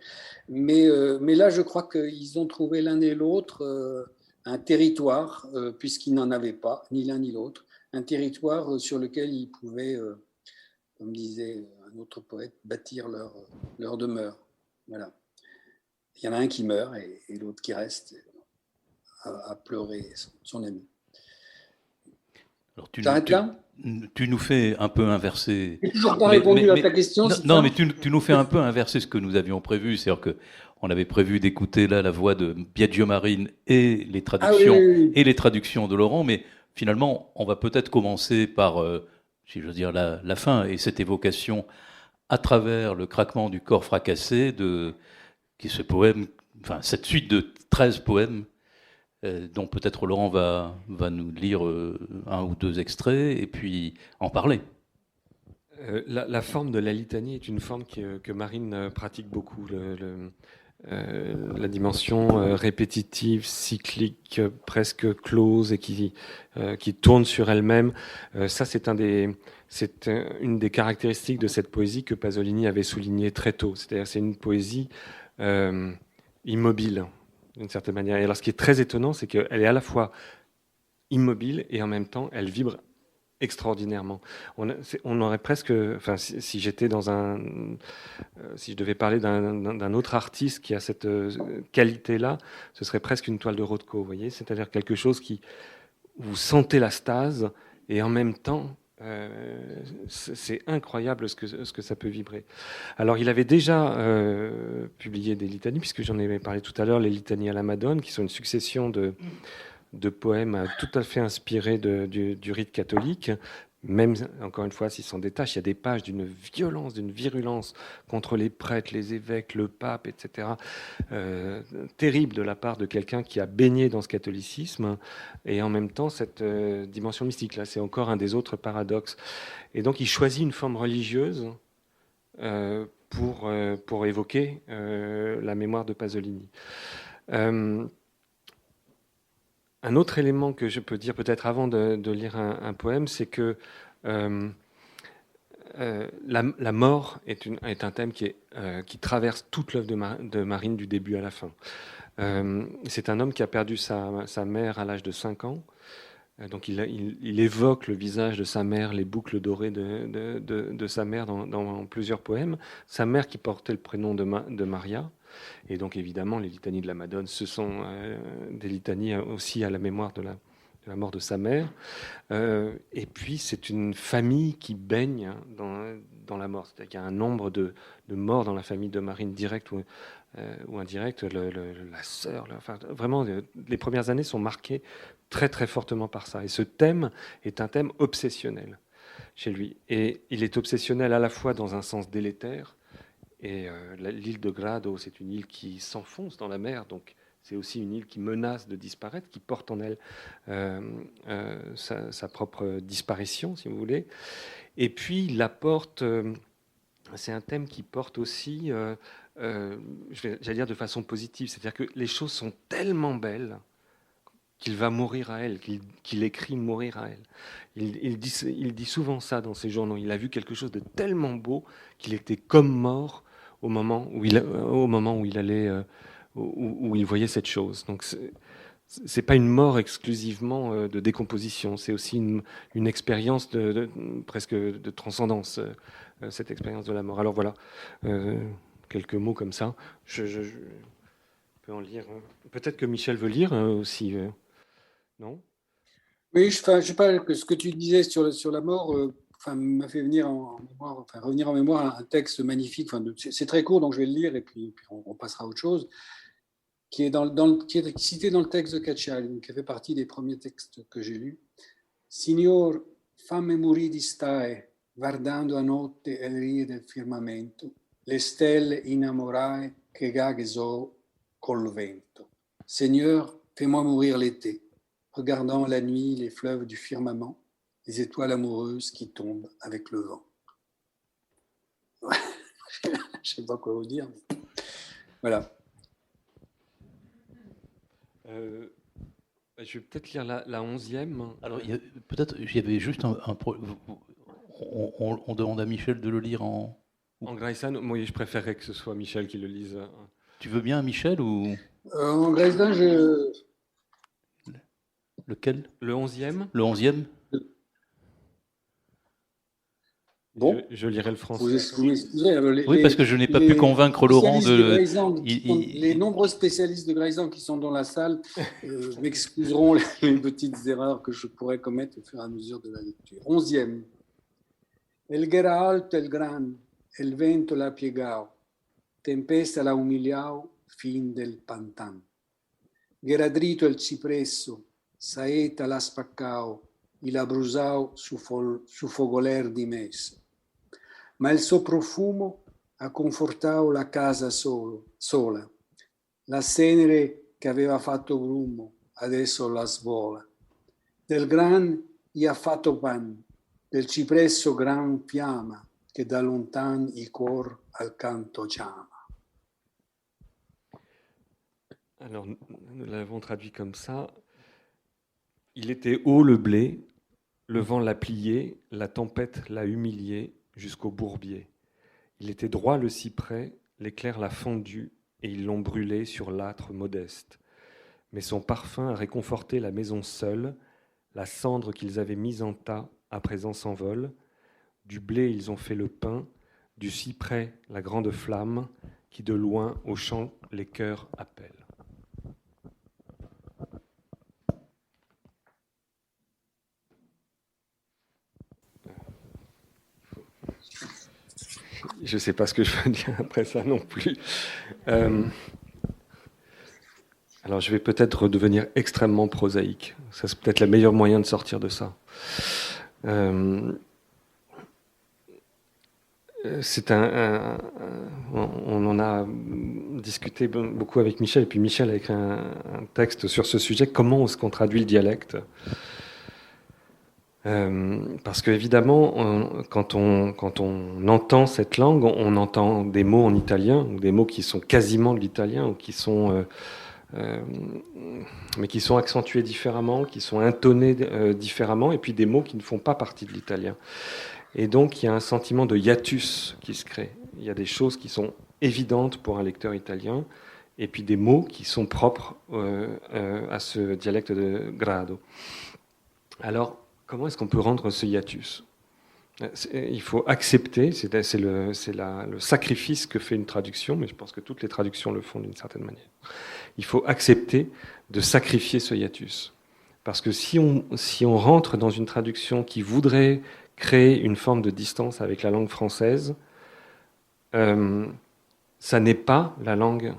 Mais là, je crois qu'ils ont trouvé l'un et l'autre un territoire, puisqu'ils n'en avaient pas, ni l'un ni l'autre, un territoire sur lequel ils pouvaient, comme disait un autre poète, bâtir leur demeure. Voilà. Il y en a un qui meurt et l'autre qui reste à pleurer son ami. Alors, T'arrêtes là ? Tu nous fais un peu inverser. Je n'ai toujours pas répondu à ta question. Non, mais tu nous fais un peu inverser ce que nous avions prévu. C'est-à-dire qu'on avait prévu d'écouter là la voix de Biagio Marin et les traductions, et les traductions de Laurent, mais finalement, on va peut-être commencer par, si je veux dire, la fin et cette évocation à travers le craquement du corps fracassé qui est ce poème, enfin cette suite de 13 poèmes dont peut-être Laurent va nous lire un ou deux extraits et puis en parler. La forme de la litanie est une forme que Marine pratique beaucoup. La dimension répétitive, cyclique, presque close et qui tourne sur elle-même. Ça, c'est une des caractéristiques de cette poésie que Pasolini avait souligné très tôt. C'est-à-dire, c'est une poésie immobile, d'une certaine manière. Et alors, ce qui est très étonnant, c'est qu'elle est à la fois immobile et en même temps, elle vibre extraordinairement. On aurait presque, enfin, si j'étais dans si je devais parler d'un autre artiste qui a cette qualité-là, ce serait presque une toile de Rothko, vous voyez, c'est-à-dire quelque chose qui vous sentez la stase et en même temps, c'est incroyable ce que ça peut vibrer. Alors, il avait déjà publié des litanies, puisque j'en ai parlé tout à l'heure, les litanies à la Madone, qui sont une succession de poèmes tout à fait inspirés du rite catholique. Même, encore une fois, s'il s'en détache, il y a des pages d'une violence, d'une virulence contre les prêtres, les évêques, le pape, etc. Terrible de la part de quelqu'un qui a baigné dans ce catholicisme, et en même temps cette dimension mystique. Là, c'est encore un des autres paradoxes. Et donc, il choisit une forme religieuse pour évoquer la mémoire de Pasolini. Un autre élément que je peux dire peut-être avant de lire un poème, c'est que la mort est un thème qui traverse toute l'œuvre de Marine du début à la fin. C'est un homme qui a perdu sa mère à l'âge de 5 ans. Donc il évoque le visage de sa mère, les boucles dorées de sa mère dans plusieurs poèmes. Sa mère qui portait le prénom de Maria. Et donc évidemment, les litanies de la Madone, ce sont des litanies aussi à la mémoire de la mort de sa mère. Et puis c'est une famille qui baigne dans la mort. C'est-à-dire qu'il y a un nombre de morts dans la famille de Marine, directe ou indirecte. La sœur, enfin, vraiment, les premières années sont marquées très très fortement par ça. Et ce thème est un thème obsessionnel chez lui. Et il est obsessionnel à la fois dans un sens délétère. Et l'île de Grado, c'est une île qui s'enfonce dans la mer, donc c'est aussi une île qui menace de disparaître, qui porte en elle sa propre disparition, si vous voulez. Et puis, c'est un thème qui porte aussi, j'allais dire de façon positive, c'est-à-dire que les choses sont tellement belles qu'il va mourir à elle, qu'il écrit mourir à elle. Il dit souvent ça dans ses journaux. Il a vu quelque chose de tellement beau qu'il était comme mort au moment où il allait, où il voyait cette chose. Donc c'est pas une mort exclusivement de décomposition, c'est aussi une expérience presque de transcendance, cette expérience de la mort. Alors voilà, quelques mots comme ça. Je peux en lire. Peut-être que Michel veut lire aussi. Non ? Oui, je sais pas, que ce que tu disais sur la mort m'a fait venir revenir en mémoire un texte magnifique. C'est très court, donc je vais le lire et puis on passera à autre chose, qui est cité dans le texte de Cacciari, qui fait partie des premiers textes que j'ai lus. Signor, fammi morire di stare, guardando a notte e le rie del firmamento, le stelle innamorae che gaghezzo col vento. Seigneur, fais-moi mourir l'été, regardant la nuit les fleuves du firmament, les étoiles amoureuses qui tombent avec le vent. Je ne sais pas quoi vous dire. Mais voilà. Je vais peut-être lire la 11e. Alors, peut-être, il y avait juste on demande à Michel de le lire en Grayson. Moi, je préférerais que ce soit Michel qui le lise. Tu veux bien, Michel, ou en Grayson, lequel ? Le 11e. Le 11e ? Bon. Je lirai le français. Vous m'excuserez. Oui, parce que je n'ai pas pu convaincre Laurent de... Les nombreux spécialistes de Grayson qui sont dans la salle m'excuseront les petites erreurs que je pourrais commettre au fur et à mesure de la lecture. 11e. El ghera alto el gran, el vento la piegao, tempesta la umiliao, fin del pantan. Ghera drito el cipresso, saeta la spaccao, y la brusao su fogoler di mesa. Ma il suo profumo ha confortato la casa sola. La cenere che aveva fatto grumo adesso la svola. Del gran gli ha fatto pan, del cipresso gran fiamma che da lontan il cuor al canto chiama. Alors, nous l'avons traduit comme ça. Il était haut le blé, le vent l'a plié, la tempête l'a humilié jusqu'au bourbier. Il était droit le cyprès, l'éclair l'a fendu et ils l'ont brûlé sur l'âtre modeste. Mais son parfum a réconforté la maison seule, la cendre qu'ils avaient mise en tas à présent s'envole. Du blé, ils ont fait le pain. Du cyprès, la grande flamme, qui de loin, au champ, les cœurs appellent. Je ne sais pas ce que je veux dire après ça non plus. Alors, je vais peut-être redevenir extrêmement prosaïque. Ça, c'est peut-être le meilleur moyen de sortir de ça. On en a discuté beaucoup avec Michel, et puis Michel a écrit un texte sur ce sujet. Comment est-ce qu'on traduit le dialecte ? Parce qu'évidemment, quand on entend cette langue, on entend des mots en italien, ou des mots qui sont quasiment de l'italien, ou qui sont, mais qui sont accentués différemment, qui sont intonnés différemment, et puis des mots qui ne font pas partie de l'italien. Et donc, il y a un sentiment de hiatus qui se crée. Il y a des choses qui sont évidentes pour un lecteur italien, et puis des mots qui sont propres à ce dialecte de Grado. Alors, comment est-ce qu'on peut rendre ce hiatus ? Il faut accepter, c'est le sacrifice que fait une traduction, mais je pense que toutes les traductions le font d'une certaine manière. Il faut accepter de sacrifier ce hiatus. Parce que si on rentre dans une traduction qui voudrait créer une forme de distance avec la langue française, ça n'est pas la langue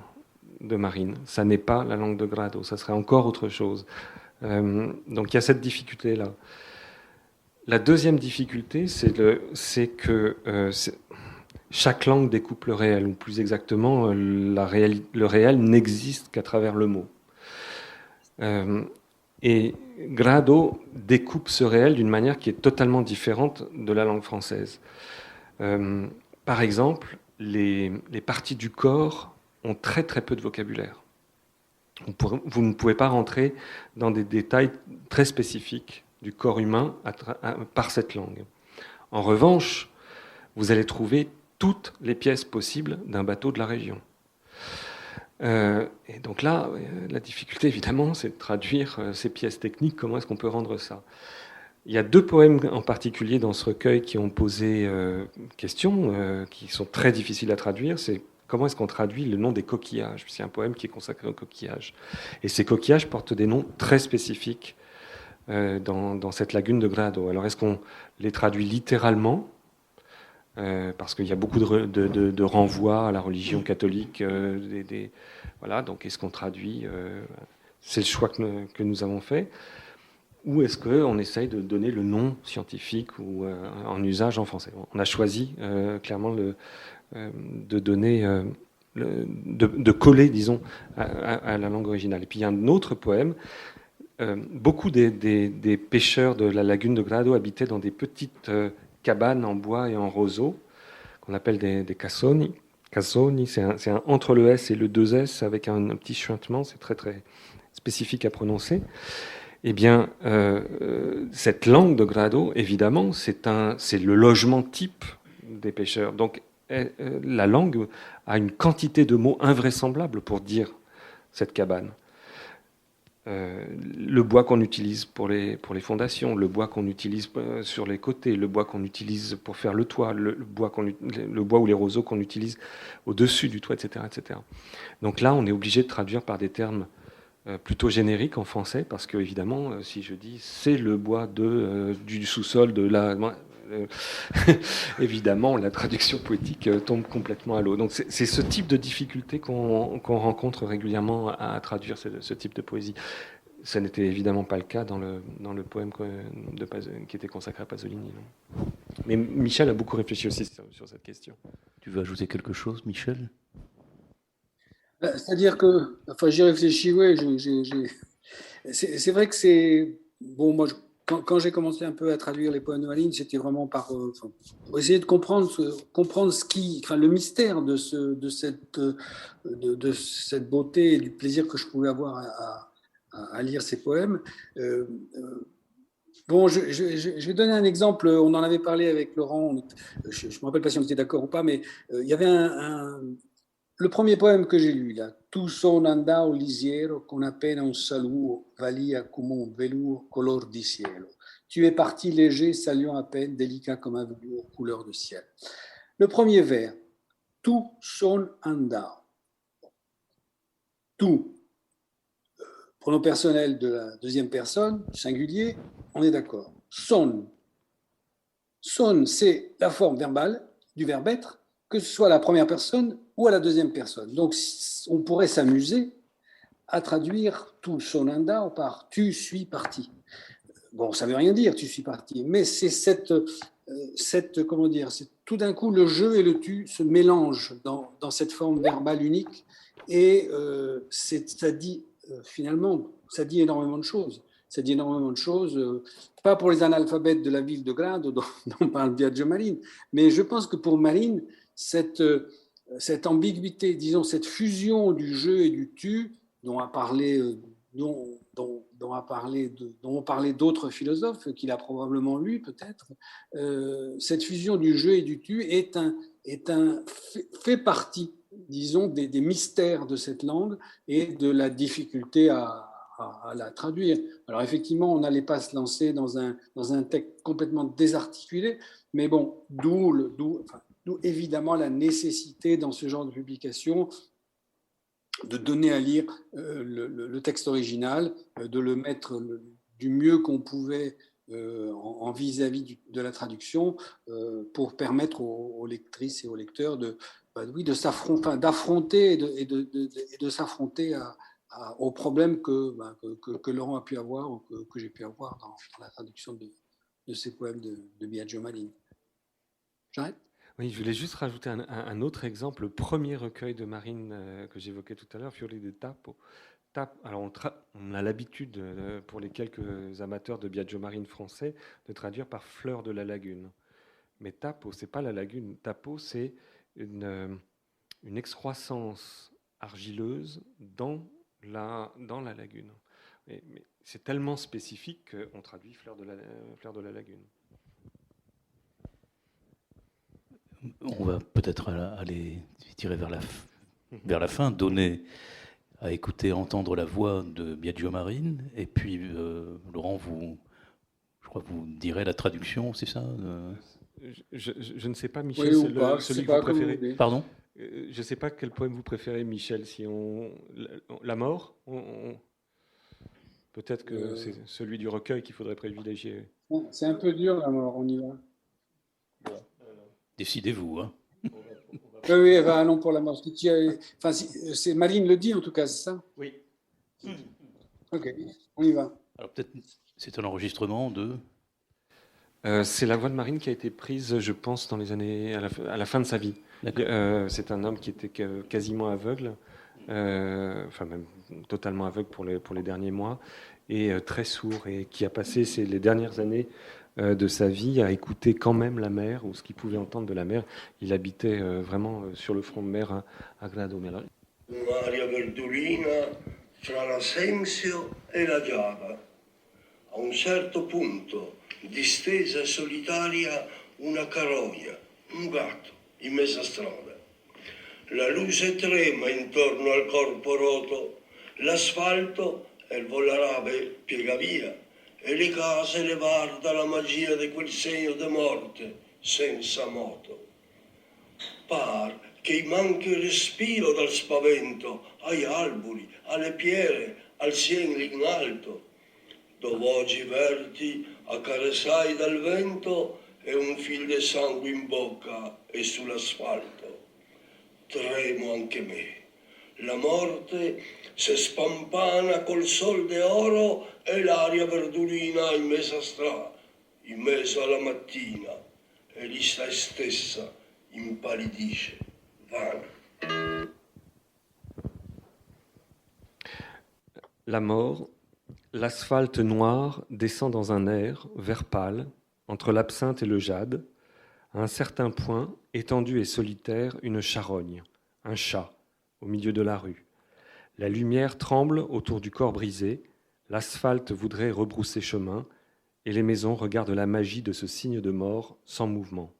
de Marine, ça n'est pas la langue de Grado, ça serait encore autre chose. Donc il y a cette difficulté-là. La deuxième difficulté, c'est que chaque langue découpe le réel, ou plus exactement, le réel n'existe qu'à travers le mot. Et Grado découpe ce réel d'une manière qui est totalement différente de la langue française. Par exemple, les parties du corps ont très très peu de vocabulaire. Vous ne pouvez pas rentrer dans des détails très spécifiques du corps humain par cette langue. En revanche, vous allez trouver toutes les pièces possibles d'un bateau de la région. Et donc là, la difficulté, évidemment, c'est de traduire ces pièces techniques. Comment est-ce qu'on peut rendre ça ? Il y a 2 poèmes en particulier dans ce recueil qui ont posé question, qui sont très difficiles à traduire. C'est comment est-ce qu'on traduit le nom des coquillages ? C'est un poème qui est consacré aux coquillages. Et ces coquillages portent des noms très spécifiques dans cette lagune de Grado. Alors, est-ce qu'on les traduit littéralement ? Parce qu'il y a beaucoup de renvois à la religion catholique. Voilà, donc est-ce qu'on traduit c'est le choix que nous avons fait. Ou est-ce qu'on essaye de donner le nom scientifique ou en usage en français ? On a choisi clairement de donner, de coller, disons, à la langue originale. Et puis il y a un autre poème. Beaucoup des pêcheurs de la lagune de Grado habitaient dans des petites cabanes en bois et en roseau, qu'on appelle des cassoni. Cassoni, c'est un entre le S et le 2S avec un petit chuintement, c'est très très spécifique à prononcer. Eh bien, cette langue de Grado, évidemment, c'est le logement type des pêcheurs. Donc, la langue a une quantité de mots invraisemblables pour dire cette cabane. Le bois qu'on utilise pour les fondations, le bois qu'on utilise sur les côtés, le bois qu'on utilise pour faire le toit, le bois ou les roseaux qu'on utilise au-dessus du toit, etc., etc. Donc là, on est obligé de traduire par des termes plutôt génériques en français, parce que évidemment, si je dis c'est le bois du sous-sol de la... évidemment, la traduction poétique tombe complètement à l'eau. Donc c'est ce type de difficulté qu'on rencontre régulièrement à traduire ce type de poésie. Ça n'était évidemment pas le cas dans le poème qui était consacré à Pasolini. Non. Mais Michel a beaucoup réfléchi aussi sur cette question. Tu veux ajouter quelque chose, Michel ? C'est-à-dire que, enfin, j'y réfléchis, oui, c'est vrai que c'est... Bon, moi, quand j'ai commencé un peu à traduire les poèmes de Malines, c'était vraiment pour essayer de comprendre le mystère de cette beauté et du plaisir que je pouvais avoir à lire ces poèmes. Bon, je vais donner un exemple. On en avait parlé avec Laurent. Je ne me rappelle pas si on était d'accord ou pas, mais il y avait le premier poème que j'ai lu, là, Tu son andao lisiero con appena un saluo, valia come un velours color di cielo. Tu es parti léger, saluant à peine, délicat comme un velours couleur de ciel. Le premier vers, Tu son andao. Tu, pronom personnel de la deuxième personne, singulier, on est d'accord. Son. Son, c'est la forme verbale du verbe être, que ce soit à la première personne ou à la deuxième personne. Donc, on pourrait s'amuser à traduire tout son andao par tu suis parti. Bon, ça ne veut rien dire, tu suis parti, mais c'est comment dire, c'est tout d'un coup le je et le tu se mélangent dans cette forme verbale unique et ça dit finalement, ça dit énormément de choses. Ça dit énormément de choses, pas pour les analphabètes de la ville de Grado dont parle Biagio Marine, mais je pense que pour Marine, cette ambiguïté, disons cette fusion du je et du tu, dont a parlé, dont ont parlé d'autres philosophes qu'il a probablement lu peut-être, cette fusion du je et du tu fait partie, disons, des mystères de cette langue et de la difficulté à la traduire. Alors effectivement, on n'allait pas se lancer dans un texte complètement désarticulé, mais bon, d'où évidemment la nécessité dans ce genre de publication de donner à lire le texte original, de le mettre du mieux qu'on pouvait en vis-à-vis de la traduction pour permettre aux lectrices et aux lecteurs d'affronter et de s'affronter aux problèmes que Laurent a pu avoir ou que j'ai pu avoir dans la traduction de ces poèmes de Biagio Marine. J'arrête ? Oui, je voulais juste rajouter un autre exemple, le premier recueil de Marine que j'évoquais tout à l'heure, Fiori de Tappo. Alors on a l'habitude, pour les quelques amateurs de Biagio Marine français, de traduire par Fleur de la Lagune. Mais Tappo, c'est pas la lagune. Tappo, c'est une excroissance argileuse dans la lagune. Mais c'est tellement spécifique qu'on traduit Fleur de la Lagune. On va peut-être aller tirer vers la fin, donner à écouter, entendre la voix de Biagio Marine, et puis Laurent, je crois que vous direz la traduction, c'est ça je ne sais pas, Michel, oui, celui que vous préférez. Pardon ? Je ne sais pas quel poème vous préférez, Michel. Si la mort, peut-être que c'est celui du recueil qu'il faudrait privilégier. C'est un peu dur, la mort, on y va. Décidez-vous. Hein. Oui, allons pour la mort. C'est Marine le dit en tout cas, c'est ça ? Oui. Ok, on y va. Alors peut-être c'est un enregistrement de... c'est la voix de Marine qui a été prise, je pense, dans les années à la fin de sa vie. C'est un homme qui était quasiment aveugle, enfin même totalement aveugle pour les derniers mois, et très sourd, et qui a passé les dernières années de sa vie à écouter quand même la mer, ou ce qu'il pouvait entendre de la mer. Il habitait vraiment sur le front de mer à Grado. Un'aria verdurina fra l'Asensio e la Giava. A un certo punto, distesa e solitaria, una carogna, un gatto in mezza strada. La luce trema intorno al corpo roto, l'asfalto e il volarave piega via, e le case le guarda la magia di quel segno di morte senza moto. Par che manchi il respiro dal spavento agli alberi, alle piere, al cielo in alto, dove oggi verti accarezzai dal vento e un fil di sangue in bocca e sull'asfalto. Tremo anche me. La morte se spampana col sol d'oro e l'aria verdurina in mezzo a strada, in mezzo alla mattina, e lista stessa impallidisce, vana. La mort, l'asphalte noir descend dans un air, vert pâle, entre l'absinthe et le jade. À un certain point, étendue et solitaire, une charogne, un chat, au milieu de la rue. La lumière tremble autour du corps brisé, l'asphalte voudrait rebrousser chemin, et les maisons regardent la magie de ce signe de mort sans mouvement.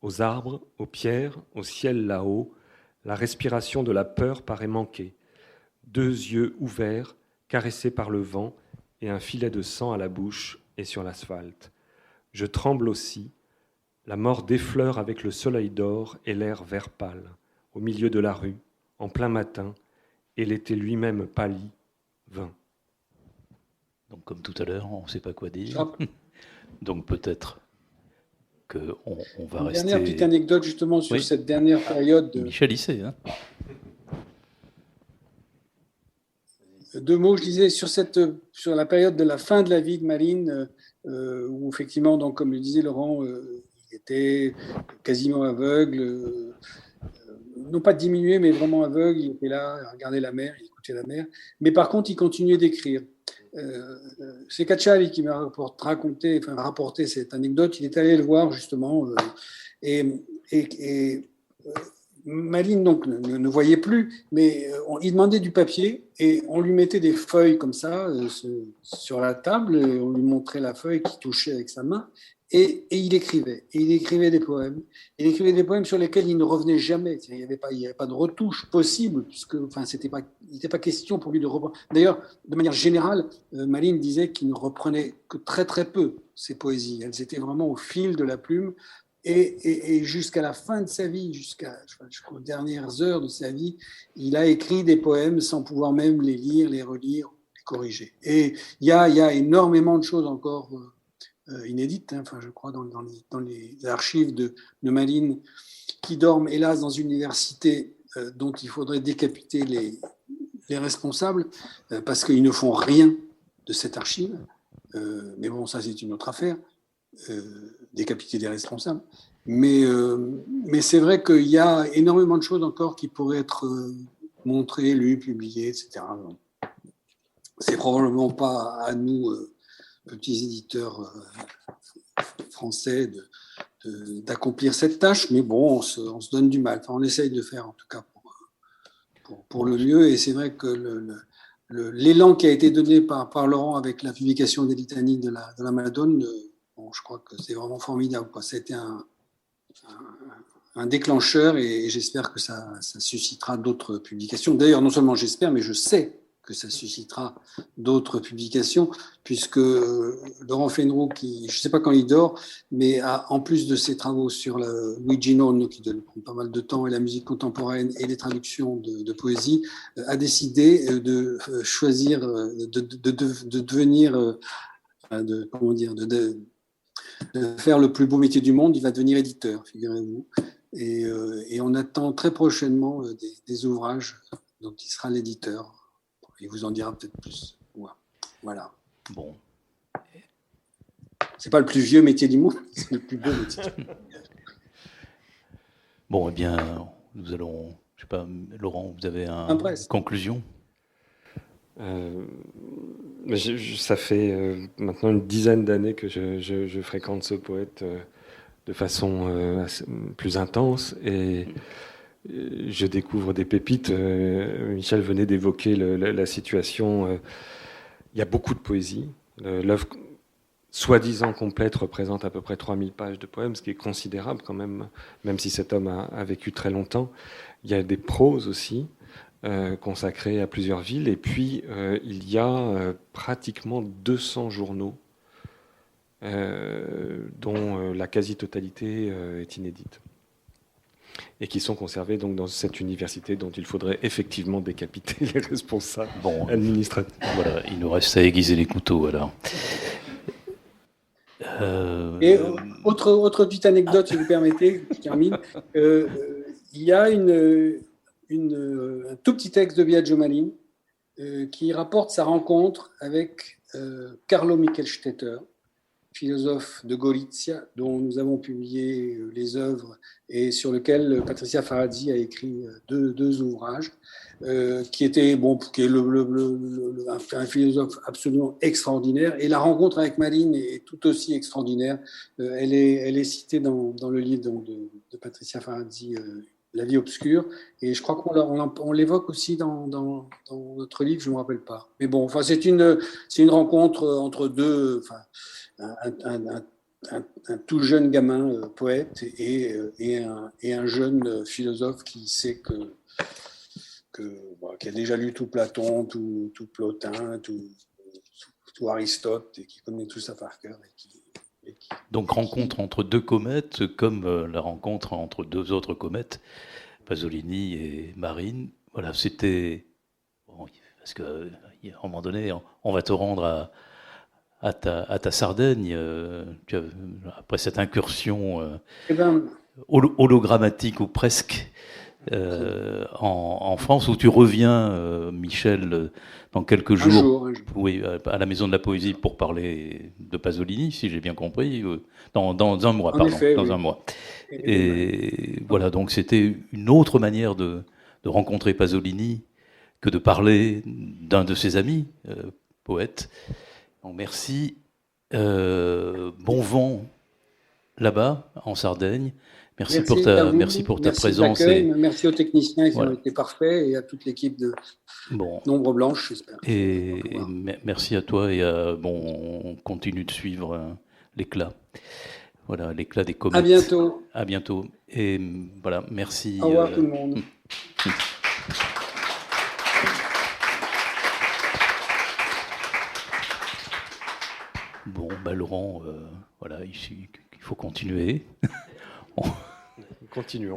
Aux arbres, aux pierres, au ciel là-haut, La respiration de la peur paraît manquer. 2 yeux ouverts, caressés par le vent, et un filet de sang à la bouche et sur l'asphalte. Je tremble aussi. La mort défleure avec le soleil d'or et l'air vert pâle, au milieu de la rue, en plein matin, et l'été lui-même pâli, vint. Donc comme tout à l'heure, on ne sait pas quoi dire. Ah. Donc peut-être qu'on va Une rester... dernière petite anecdote justement sur Oui. cette dernière période. Michel Issé, hein. 2 mots, je disais, sur la période de la fin de la vie de Malines, où effectivement, donc, comme le disait Laurent, il était quasiment aveugle, non pas diminué, mais vraiment aveugle. Il était là, il regardait la mer, il écoutait la mer. Mais par contre, il continuait d'écrire. C'est Cacciari qui m'a rapporté cette anecdote. Il est allé le voir justement, et Malines donc ne voyait plus, mais il demandait du papier et on lui mettait des feuilles comme ça sur la table. On lui montrait la feuille qu'il touchait avec sa main et il écrivait. Et il écrivait des poèmes. Il écrivait des poèmes sur lesquels il ne revenait jamais. Il n'y avait pas de retouche possible puisque, enfin, il n'était pas question pour lui de reprendre. D'ailleurs, de manière générale, Malines disait qu'il ne reprenait que très très peu ses poésies. Elles étaient vraiment au fil de la plume. Et jusqu'à la fin de sa vie, jusqu'aux dernières heures de sa vie, il a écrit des poèmes sans pouvoir même les lire, les relire, les corriger. Et il y a énormément de choses encore inédites, hein, enfin, je crois, dans les archives de Malines, qui dorment, hélas, dans une université dont il faudrait décapiter les responsables, parce qu'ils ne font rien de cette archive. Mais bon, ça, c'est une autre affaire. Décapiter des responsables. Mais c'est vrai qu'il y a énormément de choses encore qui pourraient être montrées, lues, publiées, etc. C'est probablement pas à nous, petits éditeurs français, d'accomplir cette tâche, mais bon, on se donne du mal. Enfin, on essaye de faire, en tout cas, pour le mieux. Et c'est vrai que l'élan qui a été donné par Laurent avec la publication des litanies de la Madone, bon, je crois que c'est vraiment formidable, quoi. Ça a été un déclencheur et j'espère que ça suscitera d'autres publications. D'ailleurs, non seulement j'espère, mais je sais que ça suscitera d'autres publications, puisque Laurent Fénéroux, je ne sais pas quand il dort, mais en plus de ses travaux sur Luigi Nono, qui prend pas mal de temps, et la musique contemporaine et les traductions de poésie, a décidé de choisir, de devenir, de faire le plus beau métier du monde. Il va devenir éditeur, figurez-vous. Et on attend très prochainement des ouvrages dont il sera l'éditeur. Il vous en dira peut-être plus. Voilà. Bon. C'est pas le plus vieux métier du monde, c'est le plus beau métier du monde. Bon, eh bien, nous allons... Je sais pas, Laurent, vous avez une conclusion ? Ça fait maintenant une dizaine d'années que je fréquente ce poète de façon plus intense et je découvre des pépites. Michel venait d'évoquer la situation. Il y a beaucoup de poésie. L'œuvre soi-disant complète représente à peu près 3000 pages de poèmes, ce qui est considérable quand même si cet homme a vécu très longtemps. Il y a des proses aussi. Consacré à plusieurs villes. Et puis, il y a pratiquement 200 journaux dont la quasi-totalité est inédite et qui sont conservés donc, dans cette université dont il faudrait effectivement décapiter les responsables administratifs. Voilà, il nous reste à aiguiser les couteaux, alors. Et autre petite anecdote, si vous permettez, je termine. Il y a un tout petit texte de Biagio Malines qui rapporte sa rencontre avec Carlo Michelstetter, philosophe de Gorizia, dont nous avons publié les œuvres et sur lequel Patricia Faradzi a écrit deux ouvrages, qui est un philosophe absolument extraordinaire. Et la rencontre avec Malines est tout aussi extraordinaire. Elle est citée dans le livre de Patricia Faradzi, La vie obscure, et je crois qu'on l'évoque aussi dans notre livre, je ne me rappelle pas. Mais bon, enfin, c'est une rencontre entre deux, enfin, un tout jeune gamin poète et un jeune philosophe qui sait qui a déjà lu tout Platon, tout Plotin, tout Aristote, et qui connaît tout ça par cœur. Donc rencontre entre deux comètes, comme la rencontre entre deux autres comètes, Pasolini et Marine. Voilà, c'était... Bon, parce qu'à un moment donné, on va te rendre à ta Sardaigne, après cette incursion hologrammatique ou presque en France, où tu reviens, Michel, dans quelques jours, un jour. Oui, à la Maison de la Poésie pour parler de Pasolini, si j'ai bien compris, dans un mois, En effet, dans oui. un mois. Et voilà, donc c'était une autre manière de rencontrer Pasolini que de parler d'un de ses amis, poète. Donc merci. Bon vent là-bas, en Sardaigne. Merci pour ta présence. Merci aux techniciens qui ont été parfaits et à toute l'équipe de Ombre Blanche, j'espère. Et merci à toi et on continue de suivre l'éclat. Voilà, l'éclat des comètes. À bientôt. À bientôt. Et voilà, merci. Au revoir tout le monde. Bon, Laurent, voilà, ici, il faut continuer. Continuons.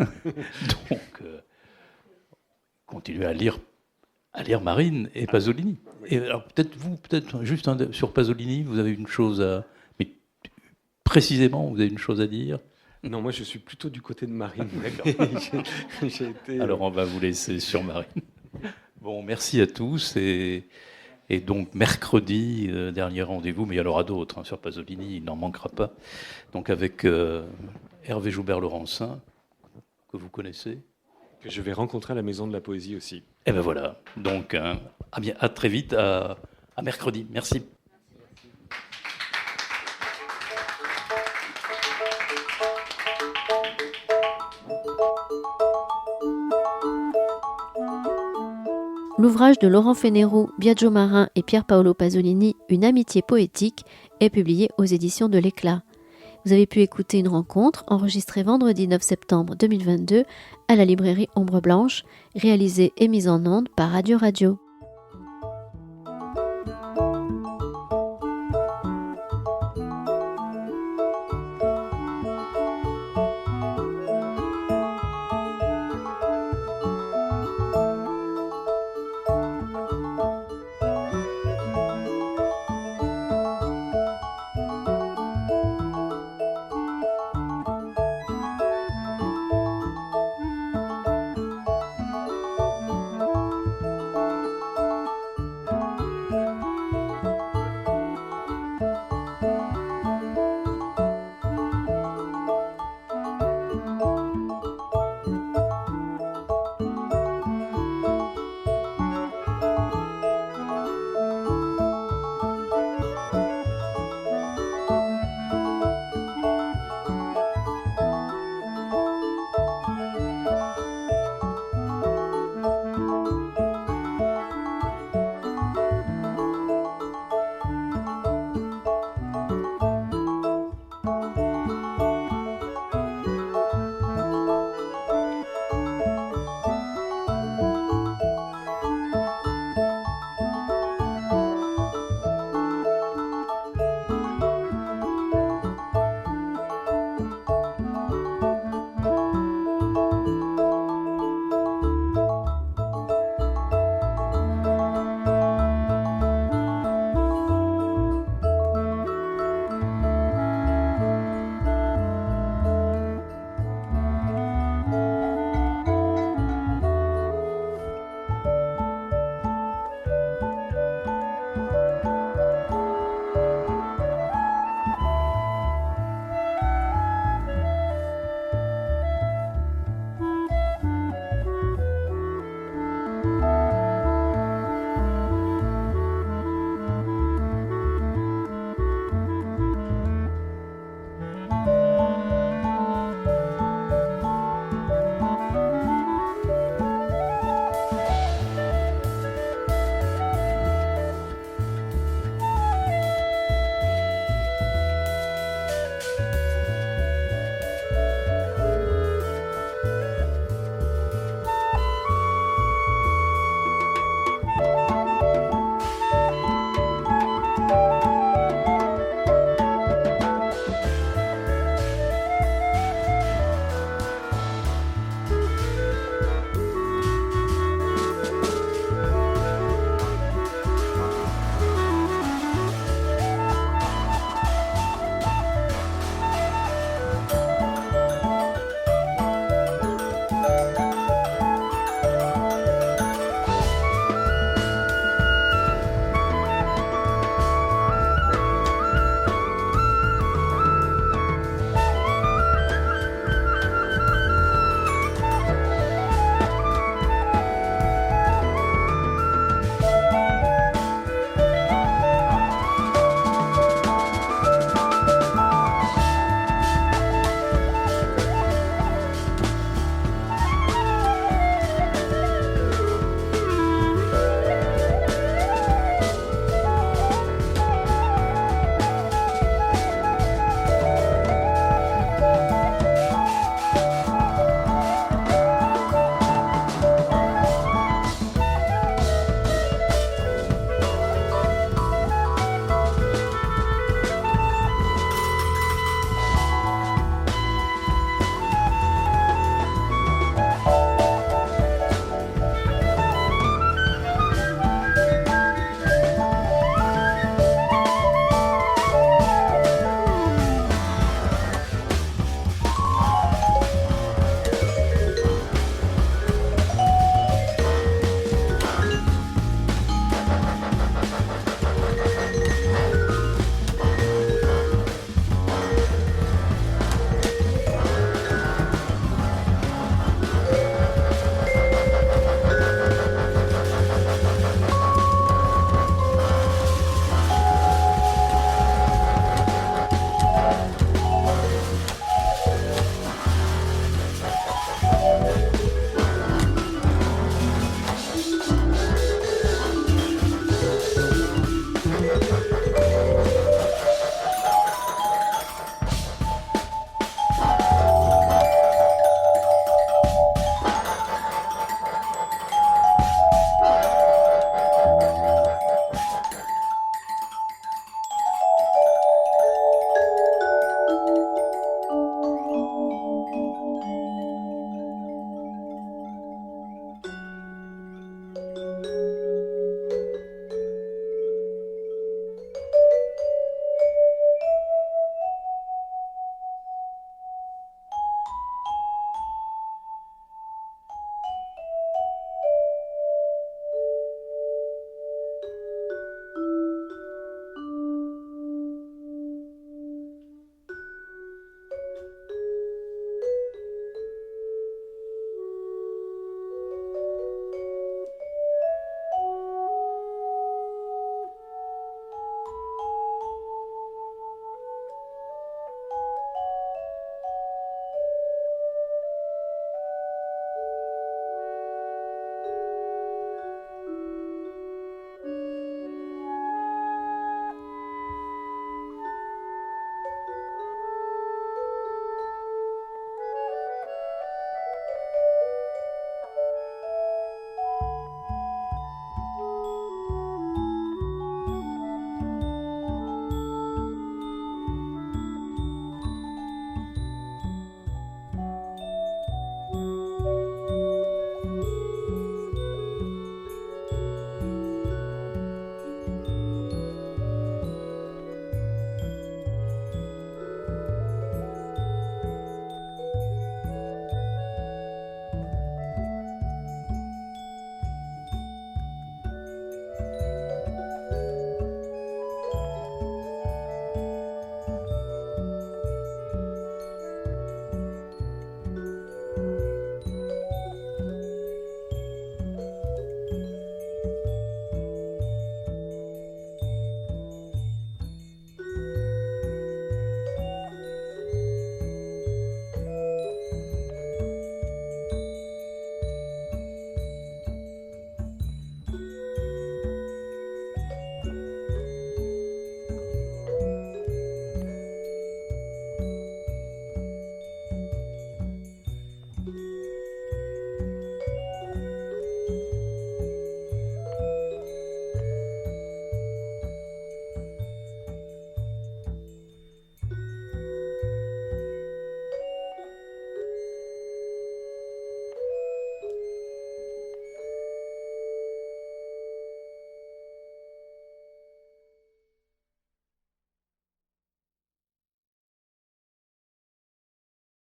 Donc, continuez à lire Marine et Pasolini. Et alors, peut-être juste sur Pasolini, vous avez une chose mais précisément, vous avez une chose à dire? Non, moi je suis plutôt du côté de Marine. D'accord. Alors, on va vous laisser sur Marine. Bon, merci à tous. Et donc, mercredi, dernier rendez-vous, mais il y en aura d'autres sur Pasolini, il n'en manquera pas. Donc, avec Hervé Joubert-Laurencin, que vous connaissez. Que je vais rencontrer à la Maison de la Poésie aussi. Et ben voilà. Donc, à très vite, à mercredi. Merci. L'ouvrage de Laurent Fénérou, Biagio Marin et Pier Paolo Pasolini, Une amitié poétique, est publié aux éditions de l'Éclat. Vous avez pu écouter une rencontre enregistrée vendredi 9 septembre 2022 à la librairie Ombre Blanche, réalisée et mise en onde par Radio Radio.